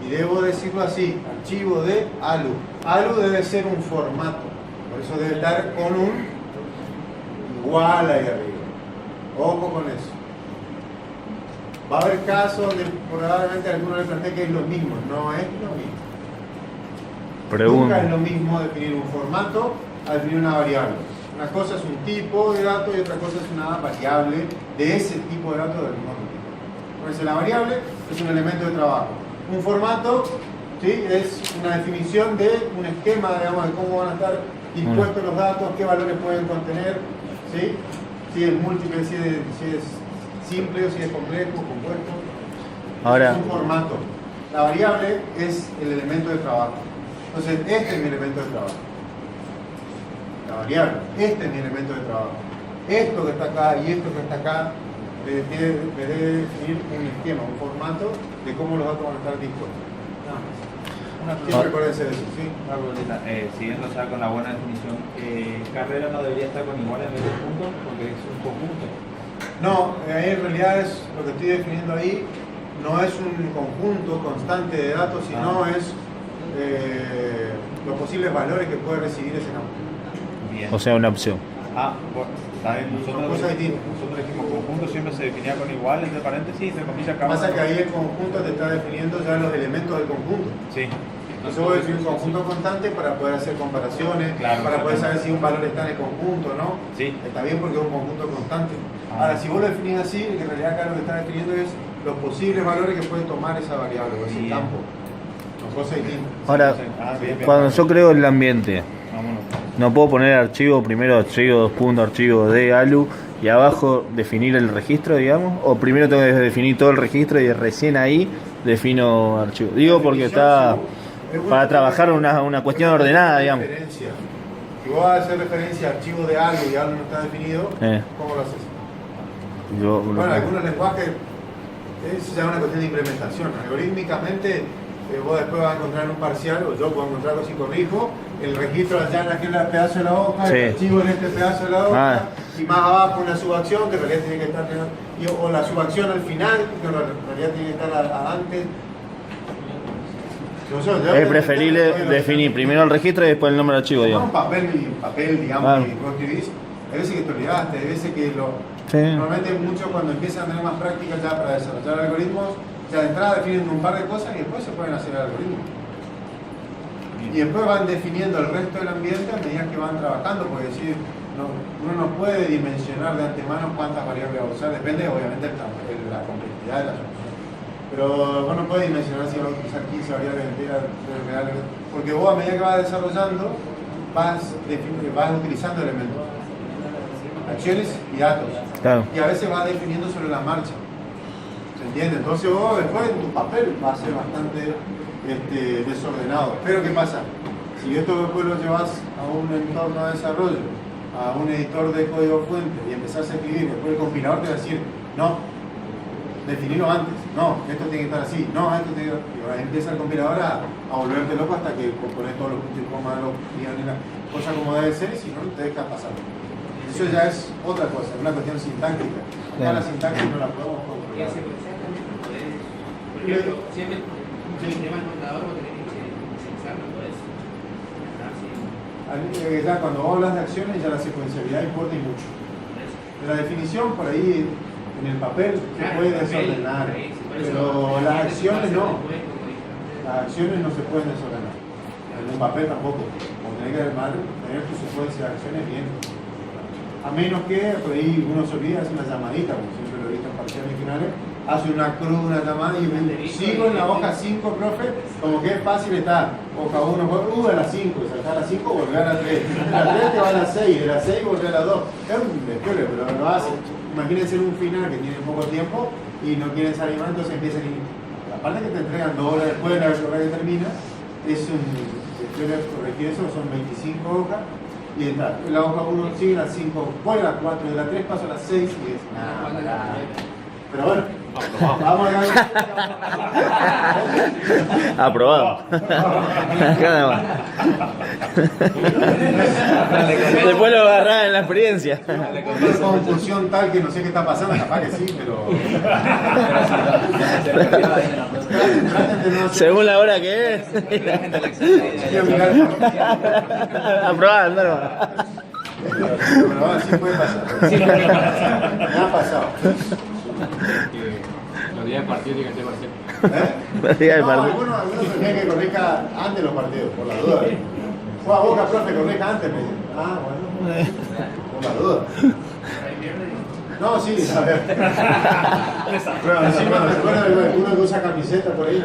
Y debo decirlo así, archivo de ALU. ALU debe ser un formato, por eso debe estar con un igual ahí arriba. Ojo con eso. Va a haber casos donde probablemente alguno le plantee que es lo mismo, no es lo mismo. Pregunta. Nunca es lo mismo definir un formato a definir una variable. Una cosa es un tipo de dato y otra cosa es una variable de ese tipo de dato del mismo tipo. Entonces la variable es un elemento de trabajo. Un formato, ¿sí?, es una definición de un esquema, digamos, de cómo van a estar dispuestos los datos, qué valores pueden contener, ¿sí? Si es múltiple, si es simple o si es complejo, compuesto. Ahora, Es un formato. La variable es el elemento de trabajo. Entonces, este es mi elemento de trabajo. La variable, este es mi elemento de trabajo. Esto que está acá y esto que está acá me debe definir un esquema, un formato de cómo los datos van a estar dispuestos. Siempre acuérdense de eso, ¿sí? Siguiendo con la buena definición, carrera no debería estar con iguales en los puntos porque es un conjunto. No, ahí en realidad es lo que estoy definiendo ahí, no es un conjunto constante de datos, sino es los posibles valores que puede recibir ese campo. Bien. o sea, una opción. Bueno, está bien. Nosotros dijimos conjunto siempre se definía con iguales, entre paréntesis, entre comillas, Lo que pasa es que ahí el conjunto te está definiendo ya los elementos del conjunto. Sí. Entonces vos definís un conjunto constante para poder hacer comparaciones, Claro, para poder saber si un valor está en el conjunto o no. Sí. Está bien porque es un conjunto constante. Ahora, si vos lo definís así, en realidad acá lo que está definiendo es los posibles valores que puede tomar esa variable o ese Bien. campo. Son cosas distintas. Ahora, Bien. cuando yo creo el ambiente, Vámonos. no puedo poner archivo, primero archivo, dos puntos, archivo de ALU y abajo definir el registro, digamos, o primero tengo que definir todo el registro y recién ahí defino archivo. Digo porque está para trabajar una cuestión ordenada, digamos. Referencia. Si vos vas a hacer referencia a archivo de algo y algo no está definido, ¿cómo lo haces? Bueno, algunos lenguajes es ya una cuestión de implementación. Algorítmicamente, vos después vas a encontrar en un parcial, o yo puedo encontrarlo si corrijo, el registro allá en aquel pedazo de la hoja, Sí. el archivo en este pedazo de la hoja, y más abajo una subacción que en realidad tiene que estar, o la subacción al final, que en realidad tiene que estar antes. Es preferible definir primero el registro y después el nombre del archivo, digamos. Un papel, digamos, que vos escribís. Hay veces que te olvidaste, hay veces que normalmente muchos cuando empiezan a tener más práctica ya para desarrollar algoritmos, ya de entrada definen un par de cosas y después se pueden hacer algoritmos. Y después van definiendo el resto del ambiente a medida que van trabajando, porque decir, uno no puede dimensionar de antemano cuántas variables va a usar, depende obviamente de la complejidad de la solución. Pero vos no puedes dimensionar si vas a usar 15 variables enteras, porque vos a medida que vas desarrollando, vas utilizando elementos, acciones y datos. Claro. Y a veces vas definiendo sobre la marcha. ¿Se entiende? Entonces vos después tu papel va a ser bastante desordenado. Pero ¿qué pasa? Si esto después lo llevas a un entorno de desarrollo, a un editor de código fuente y empezás a escribir, después el compilador te va a decir, no, definirlo antes, no, esto tiene que estar así, no, esto tiene que... Y ahora empieza el compilador a volverte loco hasta que pones todos los puntos y comas, los guiones, la cosa como debe ser, y si no, te dejas pasar. Eso ya es otra cosa, es una cuestión sintáctica. Acá la sintaxis no la podemos controlar. Por ejemplo, siempre el tema del contador vos tenés que secuenciarlo, todo eso. Ya cuando vos hablas de acciones, ya la secuencialidad importa y mucho. En la definición, por ahí, en el papel, se puede desordenar, pero las acciones no. Las acciones no se pueden desordenar. En un papel tampoco. Como tenés que tener tu secuencia de acciones bien. A menos que por ahí uno se olvida, hace una llamadita, como siempre lo he visto en parciales finales, hace una cruz, una llamada y sigo en la hoja 5, profe, como que es fácil estar. Hoja 1, a la 5, saltar a la 5, volver a la 3. De la 3 te va a la 6, de la 6 volver a la 2. Es un despegue, pero lo hace. Imagínense en un final que tiene poco tiempo y no quieren salir más, entonces empiezan y... Aparte que te entregan 2 horas después de la hora que termina, es un... Si yo corregir eso, son 25 hojas. Y entra, la hoja 1 sigue la 5, voy a la 4, de la 3 paso a la 6 y es nada. Pero bueno, Vamos a ver. Aprobado. Nada más. Después lo agarrás en la experiencia. Una confusión tal que no sé qué está pasando, capaz que sí, pero. Según la hora que es. Aprobado, no. Pero así puede pasar. Me ha pasado. Los días de partido tienen que ser parcial. Los días de No, partido. algunos tenían que corrija antes los partidos, por la duda. Fue a Boca, profe, corrija antes, me dicen. Ah, bueno. Por la duda. No, sí, a ver. Pero encima me acuerdo de uno que usa camiseta por ahí.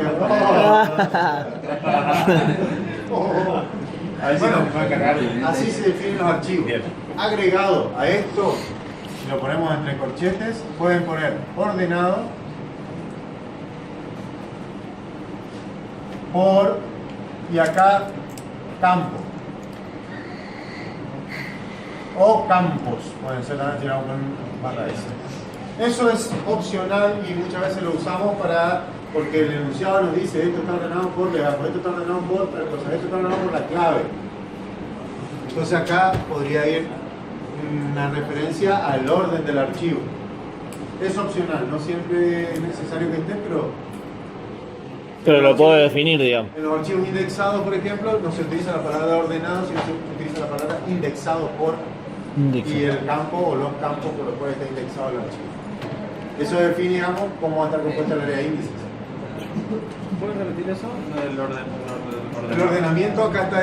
A ver si Bueno, nos va a cargar. así se definen los archivos. Bien. Agregado a esto, si lo ponemos entre corchetes, pueden poner ordenado por y acá campo o campos, pueden ser también tirados con barra S. Eso es opcional y muchas veces lo usamos porque el enunciado nos dice esto está ordenado por legajo, esto está ordenado por tal cosa, esto está ordenado por la clave. Entonces acá podría ir una referencia al orden del archivo. Es opcional, no siempre es necesario que esté, Pero lo puedo definir, digamos. en los archivos indexados, por ejemplo, no se utiliza la palabra ordenado, sino se utiliza la palabra indexado por y el campo o los campos por los cuales está indexado el archivo. Eso define, digamos, cómo va a estar compuesta el área de índices. ¿Puedes repetir eso? El ordenamiento acá está,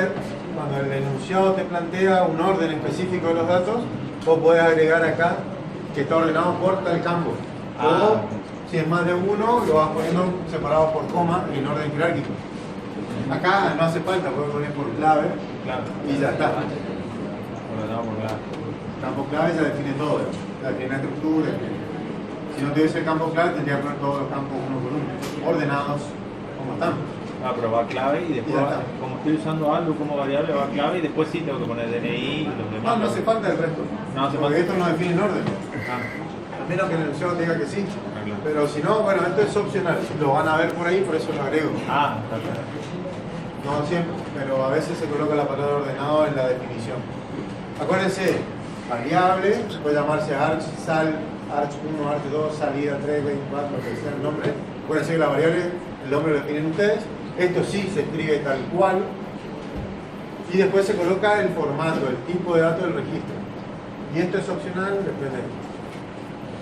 cuando el enunciado te plantea un orden específico de los datos, vos podés agregar acá que está ordenado por tal campo. O si es más de uno, lo vas poniendo separado por coma en orden jerárquico. Acá no hace falta, puedes poner por clave Claro. y ya está. Ordenado por la. Campo clave ya define todo, ya define la estructura. Si no tuviese el campo clave, tendría que poner todos los campos uno por uno, ordenados como están. Ah, pero va clave y después, Y ya está. como estoy usando algo como variable, va clave y después sí tengo que poner DNI y los demás. No hace falta el resto. No hace porque falta. esto no define el orden. Ah, A menos que el enunciado te diga que sí. claro. Pero si no, bueno, esto es opcional. Lo van a ver por ahí, por eso lo agrego. Está claro. No siempre, pero a veces se coloca la palabra ordenado en la definición. Acuérdense, variable puede llamarse arch, sal, arch 1, arch 2, salida 3, 24, lo que sea el nombre. Acuérdense que la variable, el nombre lo definen ustedes. Esto sí se escribe tal cual. Y después se coloca el formato, el tipo de datos del registro. Y esto es opcional, depende.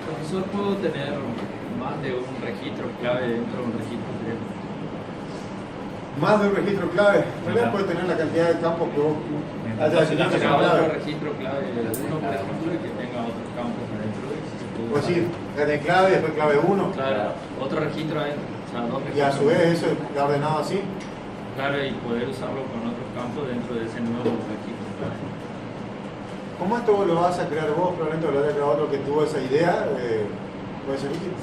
Profesor, ¿puedo tener más de un registro clave dentro de un registro directo? Más de un registro clave. En realidad puede tener la cantidad de campos que vos hayas Entonces, definido Que como tenga otro clave. registro clave de uno, por ejemplo, y que tenga otros campos adentro. Pues sí, de clave, después clave 1. Claro, otro registro adentro. O sea, dos Y a su registros. vez eso está ordenado así. Claro, y poder usarlo con otros campos dentro de ese nuevo registro clave. ¿Cómo esto lo vas a crear vos? Probablemente lo haya creado otro que tuvo esa idea. Puede ser útil.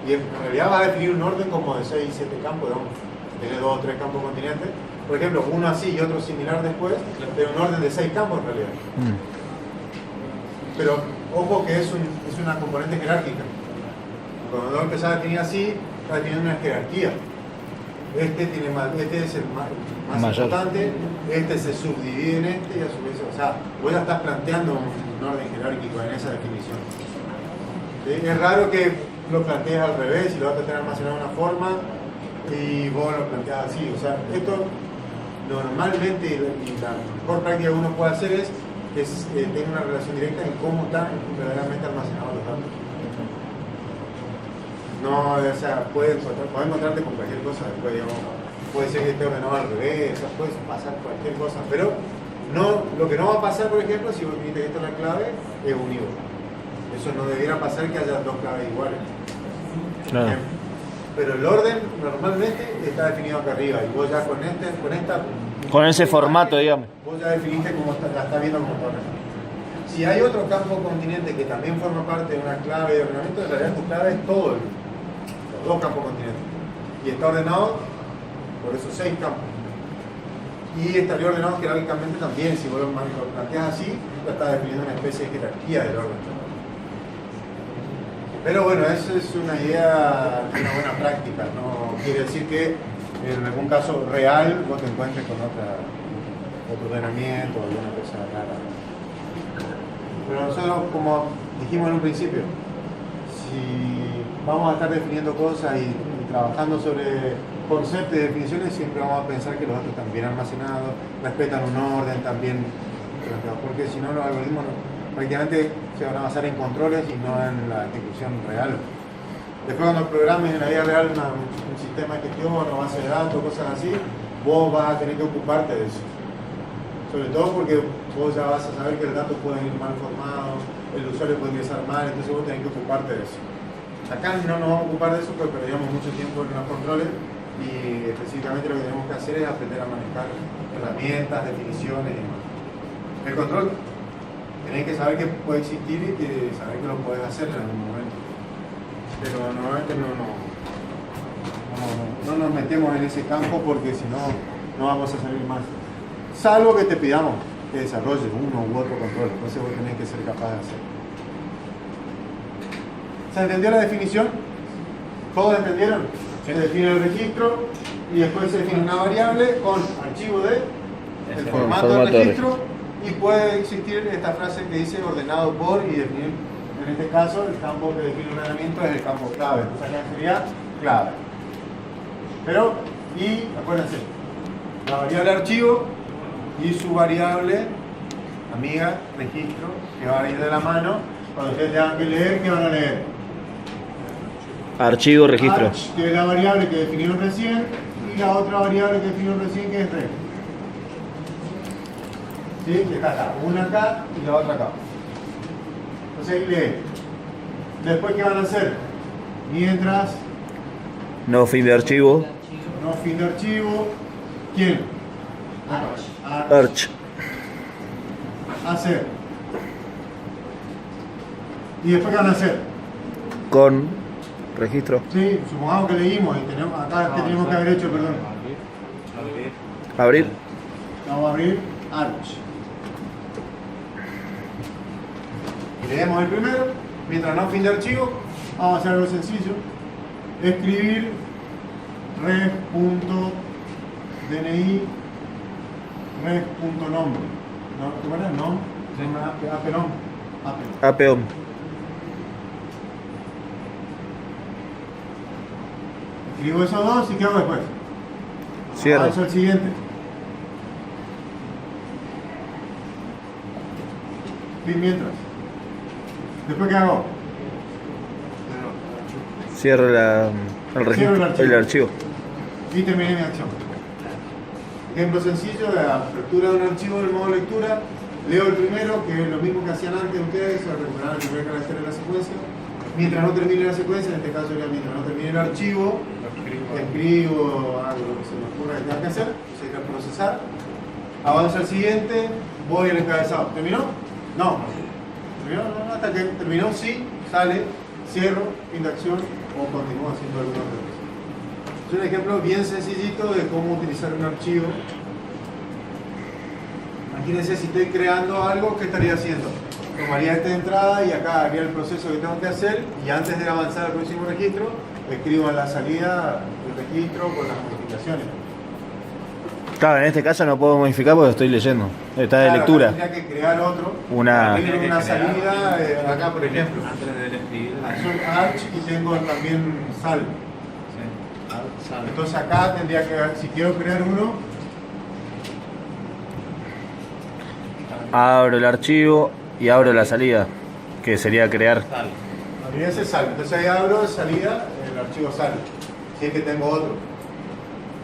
Y en realidad vas a definir un orden como de 6, 7 campos, digamos. Tiene 2 o 3 campos continentes. Por ejemplo, uno así y otro similar después, pero un orden de 6 campos en realidad. Pero ojo que es una componente jerárquica. Cuando lo empezás a definir así, estás definiendo una jerarquía. Este es el más Mayor. importante, este se subdivide en este y a su vez, o sea, vos ya estás planteando un orden jerárquico en esa definición. ¿Sí? Es raro que lo plantees al revés y lo vas a tener almacenado de una forma y vos lo planteas así. O sea, esto normalmente y la mejor práctica que uno puede hacer es que tenga una relación directa en cómo están verdaderamente almacenados los datos. No, o sea, puedes encontrarte con cualquier cosa después, digamos, puede ser que esté ordenado al revés, o sea, puede pasar cualquier cosa, pero no, lo que no va a pasar, por ejemplo, si vos dijiste que esta es la clave, es unívoco. Eso no debiera pasar que haya dos claves iguales. Claro. Pero el orden normalmente está definido acá arriba y vos ya con Ese formato, digamos. vos ya definiste cómo la está viendo como está ordenado. Si hay otro campo continente que también forma parte de una clave de ordenamiento, en realidad tu clave es todo los dos campos continentes. Y está ordenado por esos 6 campos. Y estaría ordenado jerárquicamente también, si vos lo planteas así, ya está definiendo una especie de jerarquía del orden. Pero bueno, eso es una idea, una buena práctica. No quiere decir que en algún caso real vos te encuentres con otro ordenamiento o alguna cosa rara. Pero nosotros, como dijimos en un principio, si vamos a estar definiendo cosas y trabajando sobre conceptos y definiciones, siempre vamos a pensar que los datos están bien almacenados, respetan un orden también, porque si no los algoritmos prácticamente se van a basar en controles y no en la ejecución real. Después cuando programes en la vida real un sistema de gestión o base de datos, cosas así, vos vas a tener que ocuparte de eso. Sobre todo porque vos ya vas a saber que los datos pueden ir mal formados, el usuario puede ingresar mal, entonces vos tenés que ocuparte de eso. Acá no nos vamos a ocupar de eso porque perdíamos mucho tiempo en los controles y específicamente lo que tenemos que hacer es aprender a manejar herramientas, definiciones y demás. El control, tenés que saber que puede existir y que saber que lo puedes hacer en algún momento. Pero normalmente no nos metemos en ese campo porque si no, no vamos a salir más. Salvo que te pidamos que desarrolles uno u otro control, entonces vos tenés que ser capaz de hacerlo. ¿Se entendió la definición? ¿Todos entendieron? Se define el registro y después se define una variable con archivo el formato del registro y puede existir esta frase que dice ordenado por y definir, en este caso, el campo que define un ordenamiento es el campo clave. Entonces acá sería clave. Pero, y acuérdense, la variable archivo y su variable amiga, registro, que va a ir de la mano. Cuando ustedes tengan que leer, ¿qué van a leer? Archivo, registro. Arch, que es la variable que definieron recién, y la otra variable que definieron recién, que es reg. ¿Sí? Que está acá. Una acá y la otra acá. Entonces ahí lee. Después, ¿qué van a hacer? Mientras No fin de archivo. no fin de archivo, ¿quién? Arch. Hacer. ¿Y después qué van a hacer? Con registro. Sí, supongamos que leímos y tenemos acá, ¿qué tenemos que haber hecho? Perdón. Abrir. Vamos a abrir Arch. Y leemos el primero. Mientras no fin de archivo, vamos a hacer algo sencillo. Escribir res.dni res.nombre. ¿No? ¿Te acuerdas? No. Se llama apenom. APOM. Escribo esos dos y ¿qué hago después? Cierro. Avanzo al siguiente. Fin mientras. ¿Después qué hago? Cierro el registro. El archivo. Y terminé mi acción. Ejemplo sencillo de apertura de un archivo del modo lectura. Leo el primero, que es lo mismo que hacían antes ustedes, a recuperar el primer carácter de la secuencia. Mientras no termine la secuencia, en este caso sería mientras no termine el archivo, escribo algo lo que se me ocurra que tenga que hacer, se tiene que procesar. Avanzo al siguiente, voy al encabezado. ¿Terminó? No. ¿Terminó? No, hasta que terminó, sí, sale, cierro, fin de acción o continúo haciendo alguna otra cosa. Es un ejemplo bien sencillito de cómo utilizar un archivo. Imagínense si estoy creando algo, ¿qué estaría haciendo? Tomaría esta entrada y acá haría el proceso que tengo que hacer y antes de avanzar al próximo registro, escribo en la salida el registro con las modificaciones. Claro, en este caso no puedo modificar porque estoy leyendo. Está de Claro, lectura. Tendría que crear otro. Una salida, acá por ejemplo. Antes de escribir. Soy Arch y tengo también Sal. Entonces acá tendría que, si quiero crear uno, abro el archivo y abro la salida, que sería crear. abrir ese Sal. Entonces ahí abro salida, el archivo Sal. Si es que tengo otro.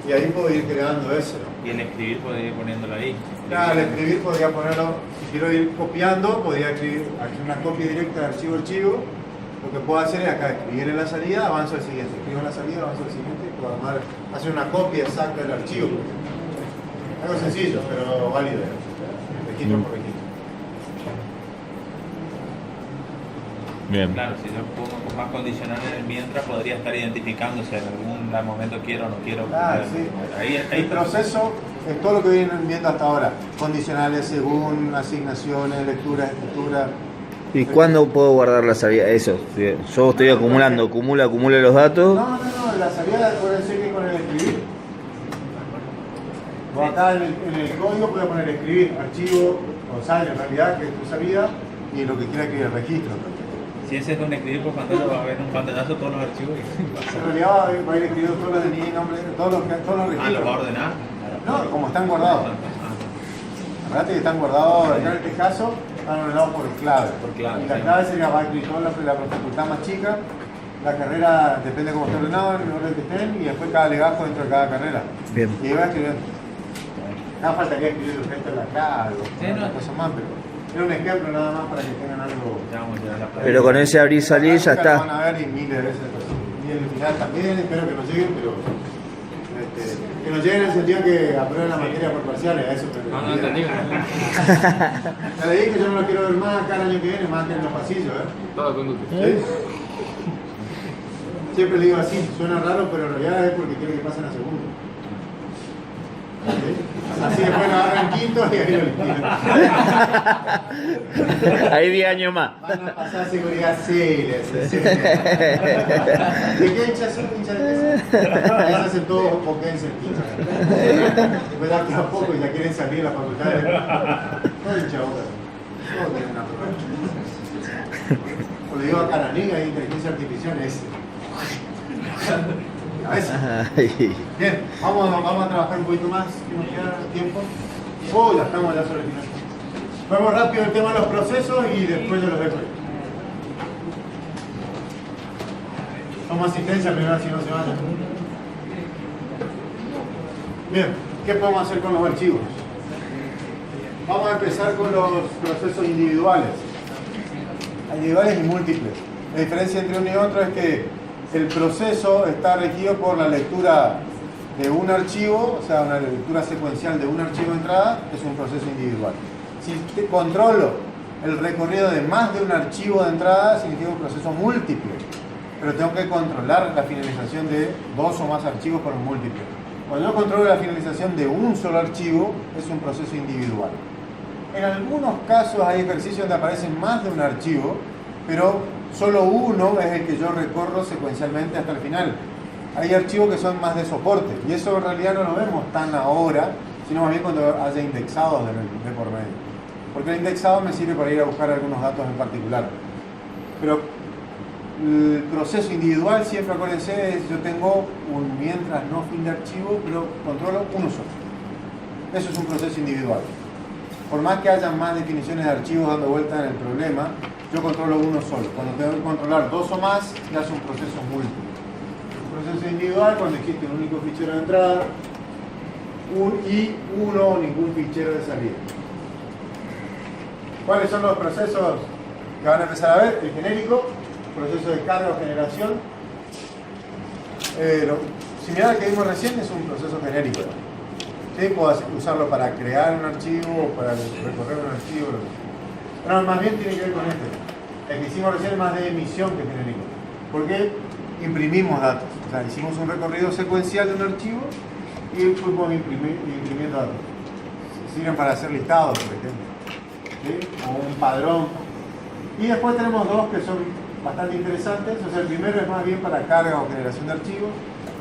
Y ahí puedo ir creando ese, ¿no? Y el escribir podría ir poniéndolo ahí. Claro, al escribir podría ponerlo, si quiero ir copiando, podría escribir aquí una copia directa de archivo a archivo. Lo que puedo hacer es acá escribir en la salida, avanzo al siguiente. Escribo en la salida, avanzo al siguiente y puedo hacer una copia exacta del archivo. Algo sencillo, pero válido. Registro por registro. Bien. Claro, si yo pongo más condicionales en el mientras, podría estar identificando si en algún momento quiero o no quiero. Claro, sí. Ahí El proceso es todo lo que viene viendo hasta ahora. Condicionales según, asignaciones, lectura, escritura. ¿Y cuándo puedo guardar la salida? Eso, yo estoy acumulando, acumulo los datos. No, la salida puede ser que con el escribir. Vos acá en el código puedes poner escribir, archivo, o sale en realidad, que es tu salida, y lo que quiera escribir el registro. Si ese es un escribir por pantalla, va a haber un pantallazo todos los archivos. En realidad va a ir escribido todos los DNI, nombre, todos los registros. Ah, ¿lo va a ordenar? No, como están guardados. Acuérdate que están guardados, acá en este caso, están ordenados por clave. Por clave, Y la sí. clave sería, va a escribir toda la facultad más chica, la carrera depende de cómo esté ordenado, en el orden que estén, y después cada legajo dentro de cada carrera. Bien. Y ahí va escribiendo. Nada faltaría escribir el resto de la clave, no. cosas más, pero era un ejemplo nada más para que tengan algo. Ya vamos a llegar a la Pero con ese abrir y salir ya Acá lo van está. a ver y miles de veces. Y en el final también, espero que nos lleguen, pero que nos lleguen en el sentido que aprueben la materia por parciales, a eso me No entendí. Ya le dije que yo no lo quiero ver más acá el año que viene, más que en los pasillos, Todo con Google. ¿Sí? Siempre le digo así, suena raro, pero en realidad es porque quiero que pasen a segundo. ¿Sí? Así después lo agarran quinto y ahí lo liquidan. Hay 10 años más. Van a pasar seguridad sí. ¿De qué hinchas son? ¿Hinchas de queso? Ahí se hacen todos boquenses el hincha. Después da a poco y ya quieren salir de la facultad. Todo hincha ahora. Todos tienen una prueba. O le digo a Caraniga, hay inteligencia artificial, es. Ay. Bien, vamos a trabajar un poquito más, que nos queda tiempo. Ya estamos ya sobre el final. Vamos rápido el tema de los procesos y después de los vectores. Toma asistencia primero, si no se vayan. Bien, ¿qué podemos hacer con los archivos? Vamos a empezar con los procesos individuales. Individuales y múltiples. La diferencia entre uno y otro es que el proceso está regido por la lectura de un archivo, o sea, una lectura secuencial de un archivo de entrada, es un proceso individual. Si controlo el recorrido de más de un archivo de entrada, significa un proceso múltiple, pero tengo que controlar la finalización de dos o más archivos por un múltiple. Cuando yo controlo la finalización de un solo archivo, es un proceso individual. En algunos casos hay ejercicios donde aparecen más de un archivo, pero solo uno es el que yo recorro secuencialmente hasta el final. Hay archivos que son más de soporte, y eso en realidad no lo vemos tan ahora, sino más bien cuando haya indexados de por medio. Porque el indexado me sirve para ir a buscar algunos datos en particular. Pero el proceso individual, siempre acuérdense, es yo tengo un mientras no fin de archivo, pero controlo uno solo. Eso es un proceso individual. Por más que haya más definiciones de archivos dando vuelta en el problema, yo controlo uno solo. Cuando tengo que controlar dos o más, ya es un proceso múltiple. Un proceso individual cuando existe un único fichero de entrada y uno o ningún fichero de salida. ¿Cuáles son los procesos que van a empezar a ver? El genérico, proceso de carga o generación. Lo similar al que vimos recién es un proceso genérico. ¿Sí? Puedo usarlo para crear un archivo o para recorrer un archivo. Pero más bien tiene que ver con este. El que hicimos recién es más de emisión que genérico. Porque imprimimos datos. O sea, hicimos un recorrido secuencial de un archivo y fuimos imprimiendo datos. Sirven para hacer listados, por ejemplo. ¿Sí? O un padrón. Y después tenemos dos que son bastante interesantes. O sea, el primero es más bien para carga o generación de archivos.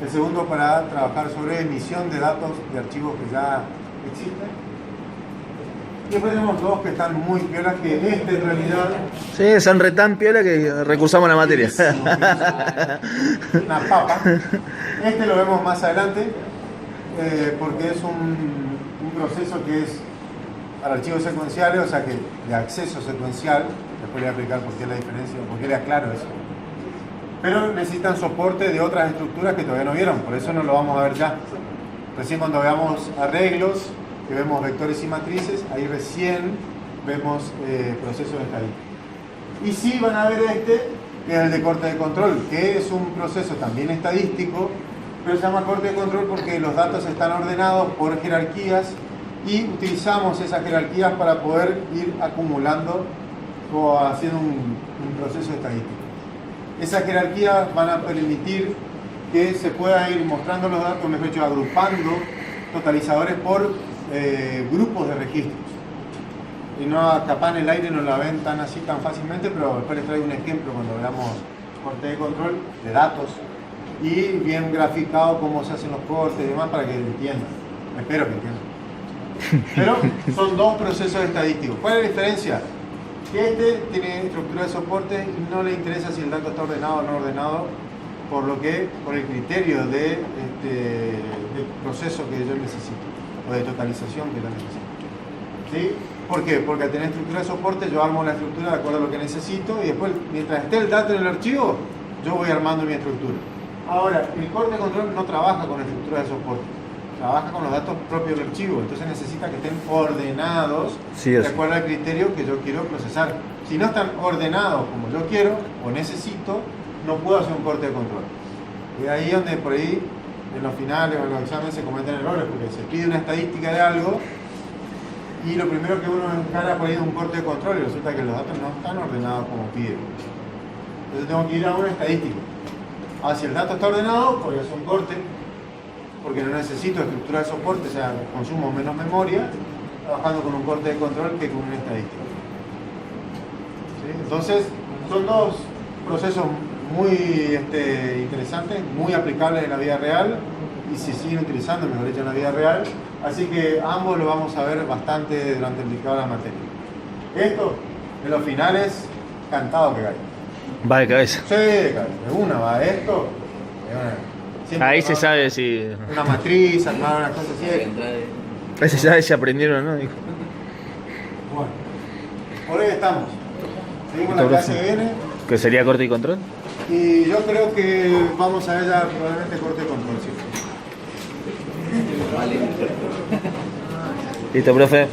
El segundo para trabajar sobre emisión de datos de archivos que ya existen. Y después tenemos dos que están muy piolas, que este en realidad... Sí, son re tan piola que recursamos la materia. Una papa. Este lo vemos más adelante, porque es un proceso que es para archivos secuenciales, o sea que de acceso secuencial. Después le voy a explicar por qué la diferencia, por qué le aclaro eso. Pero necesitan soporte de otras estructuras que todavía no vieron, por eso no lo vamos a ver ya. Recién cuando veamos arreglos, que vemos vectores y matrices, ahí recién vemos procesos estadísticos. Y sí van a ver este, que es el de corte de control, que es un proceso también estadístico, pero se llama corte de control porque los datos están ordenados por jerarquías y utilizamos esas jerarquías para poder ir acumulando o haciendo un proceso estadístico. Esas jerarquías van a permitir que se pueda ir mostrando los datos, mejor dicho, agrupando totalizadores por grupos de registros. y no, capaz en el aire no la ven tan así tan fácilmente, pero después les traigo un ejemplo cuando veamos corte de control de datos y bien graficado cómo se hacen los cortes y demás para que entiendan. Espero que entiendan. Pero son dos procesos estadísticos. ¿Cuál es la diferencia? Que este tiene estructura de soporte y no le interesa si el dato está ordenado o no ordenado, por el criterio de proceso que yo necesito o de totalización que yo necesito. ¿Sí? ¿Por qué? Porque al tener estructura de soporte yo armo la estructura de acuerdo a lo que necesito y después, mientras esté el dato en el archivo, yo voy armando mi estructura. Ahora, el corte de control no trabaja con estructura de soporte, trabaja con los datos propios del archivo, entonces necesita que estén ordenados de acuerdo al criterio que yo quiero procesar. Si no están ordenados como yo quiero o necesito, no puedo hacer un corte de control. Y ahí donde por ahí, en los finales o en los exámenes se cometen errores, porque se pide una estadística de algo y lo primero que uno encara por ahí es un corte de control y resulta que los datos no están ordenados como pide. Entonces tengo que ir a una estadística. Si el dato está ordenado, voy a hacer un corte, porque no necesito estructura de soporte, o sea, consumo menos memoria, trabajando con un corte de control que con una estadística. ¿Sí? Entonces, son dos procesos muy interesantes, muy aplicables en la vida real y se siguen utilizando, mejor dicho, en la vida real. Así que ambos lo vamos a ver bastante durante el dictado de la materia. Esto, en los finales, cantado que cae. Va de cabeza. Sí, de cabeza. De una va esto. Ahí se sabe si... Una matriz, armar una cosa así. Ahí se sabe si aprendieron o no, dijo. Bueno, por ahí estamos. Seguimos la clase que viene. ¿Que sería corte y control? Y yo creo que vamos a ver ya probablemente corte y control, sí. Listo, profe.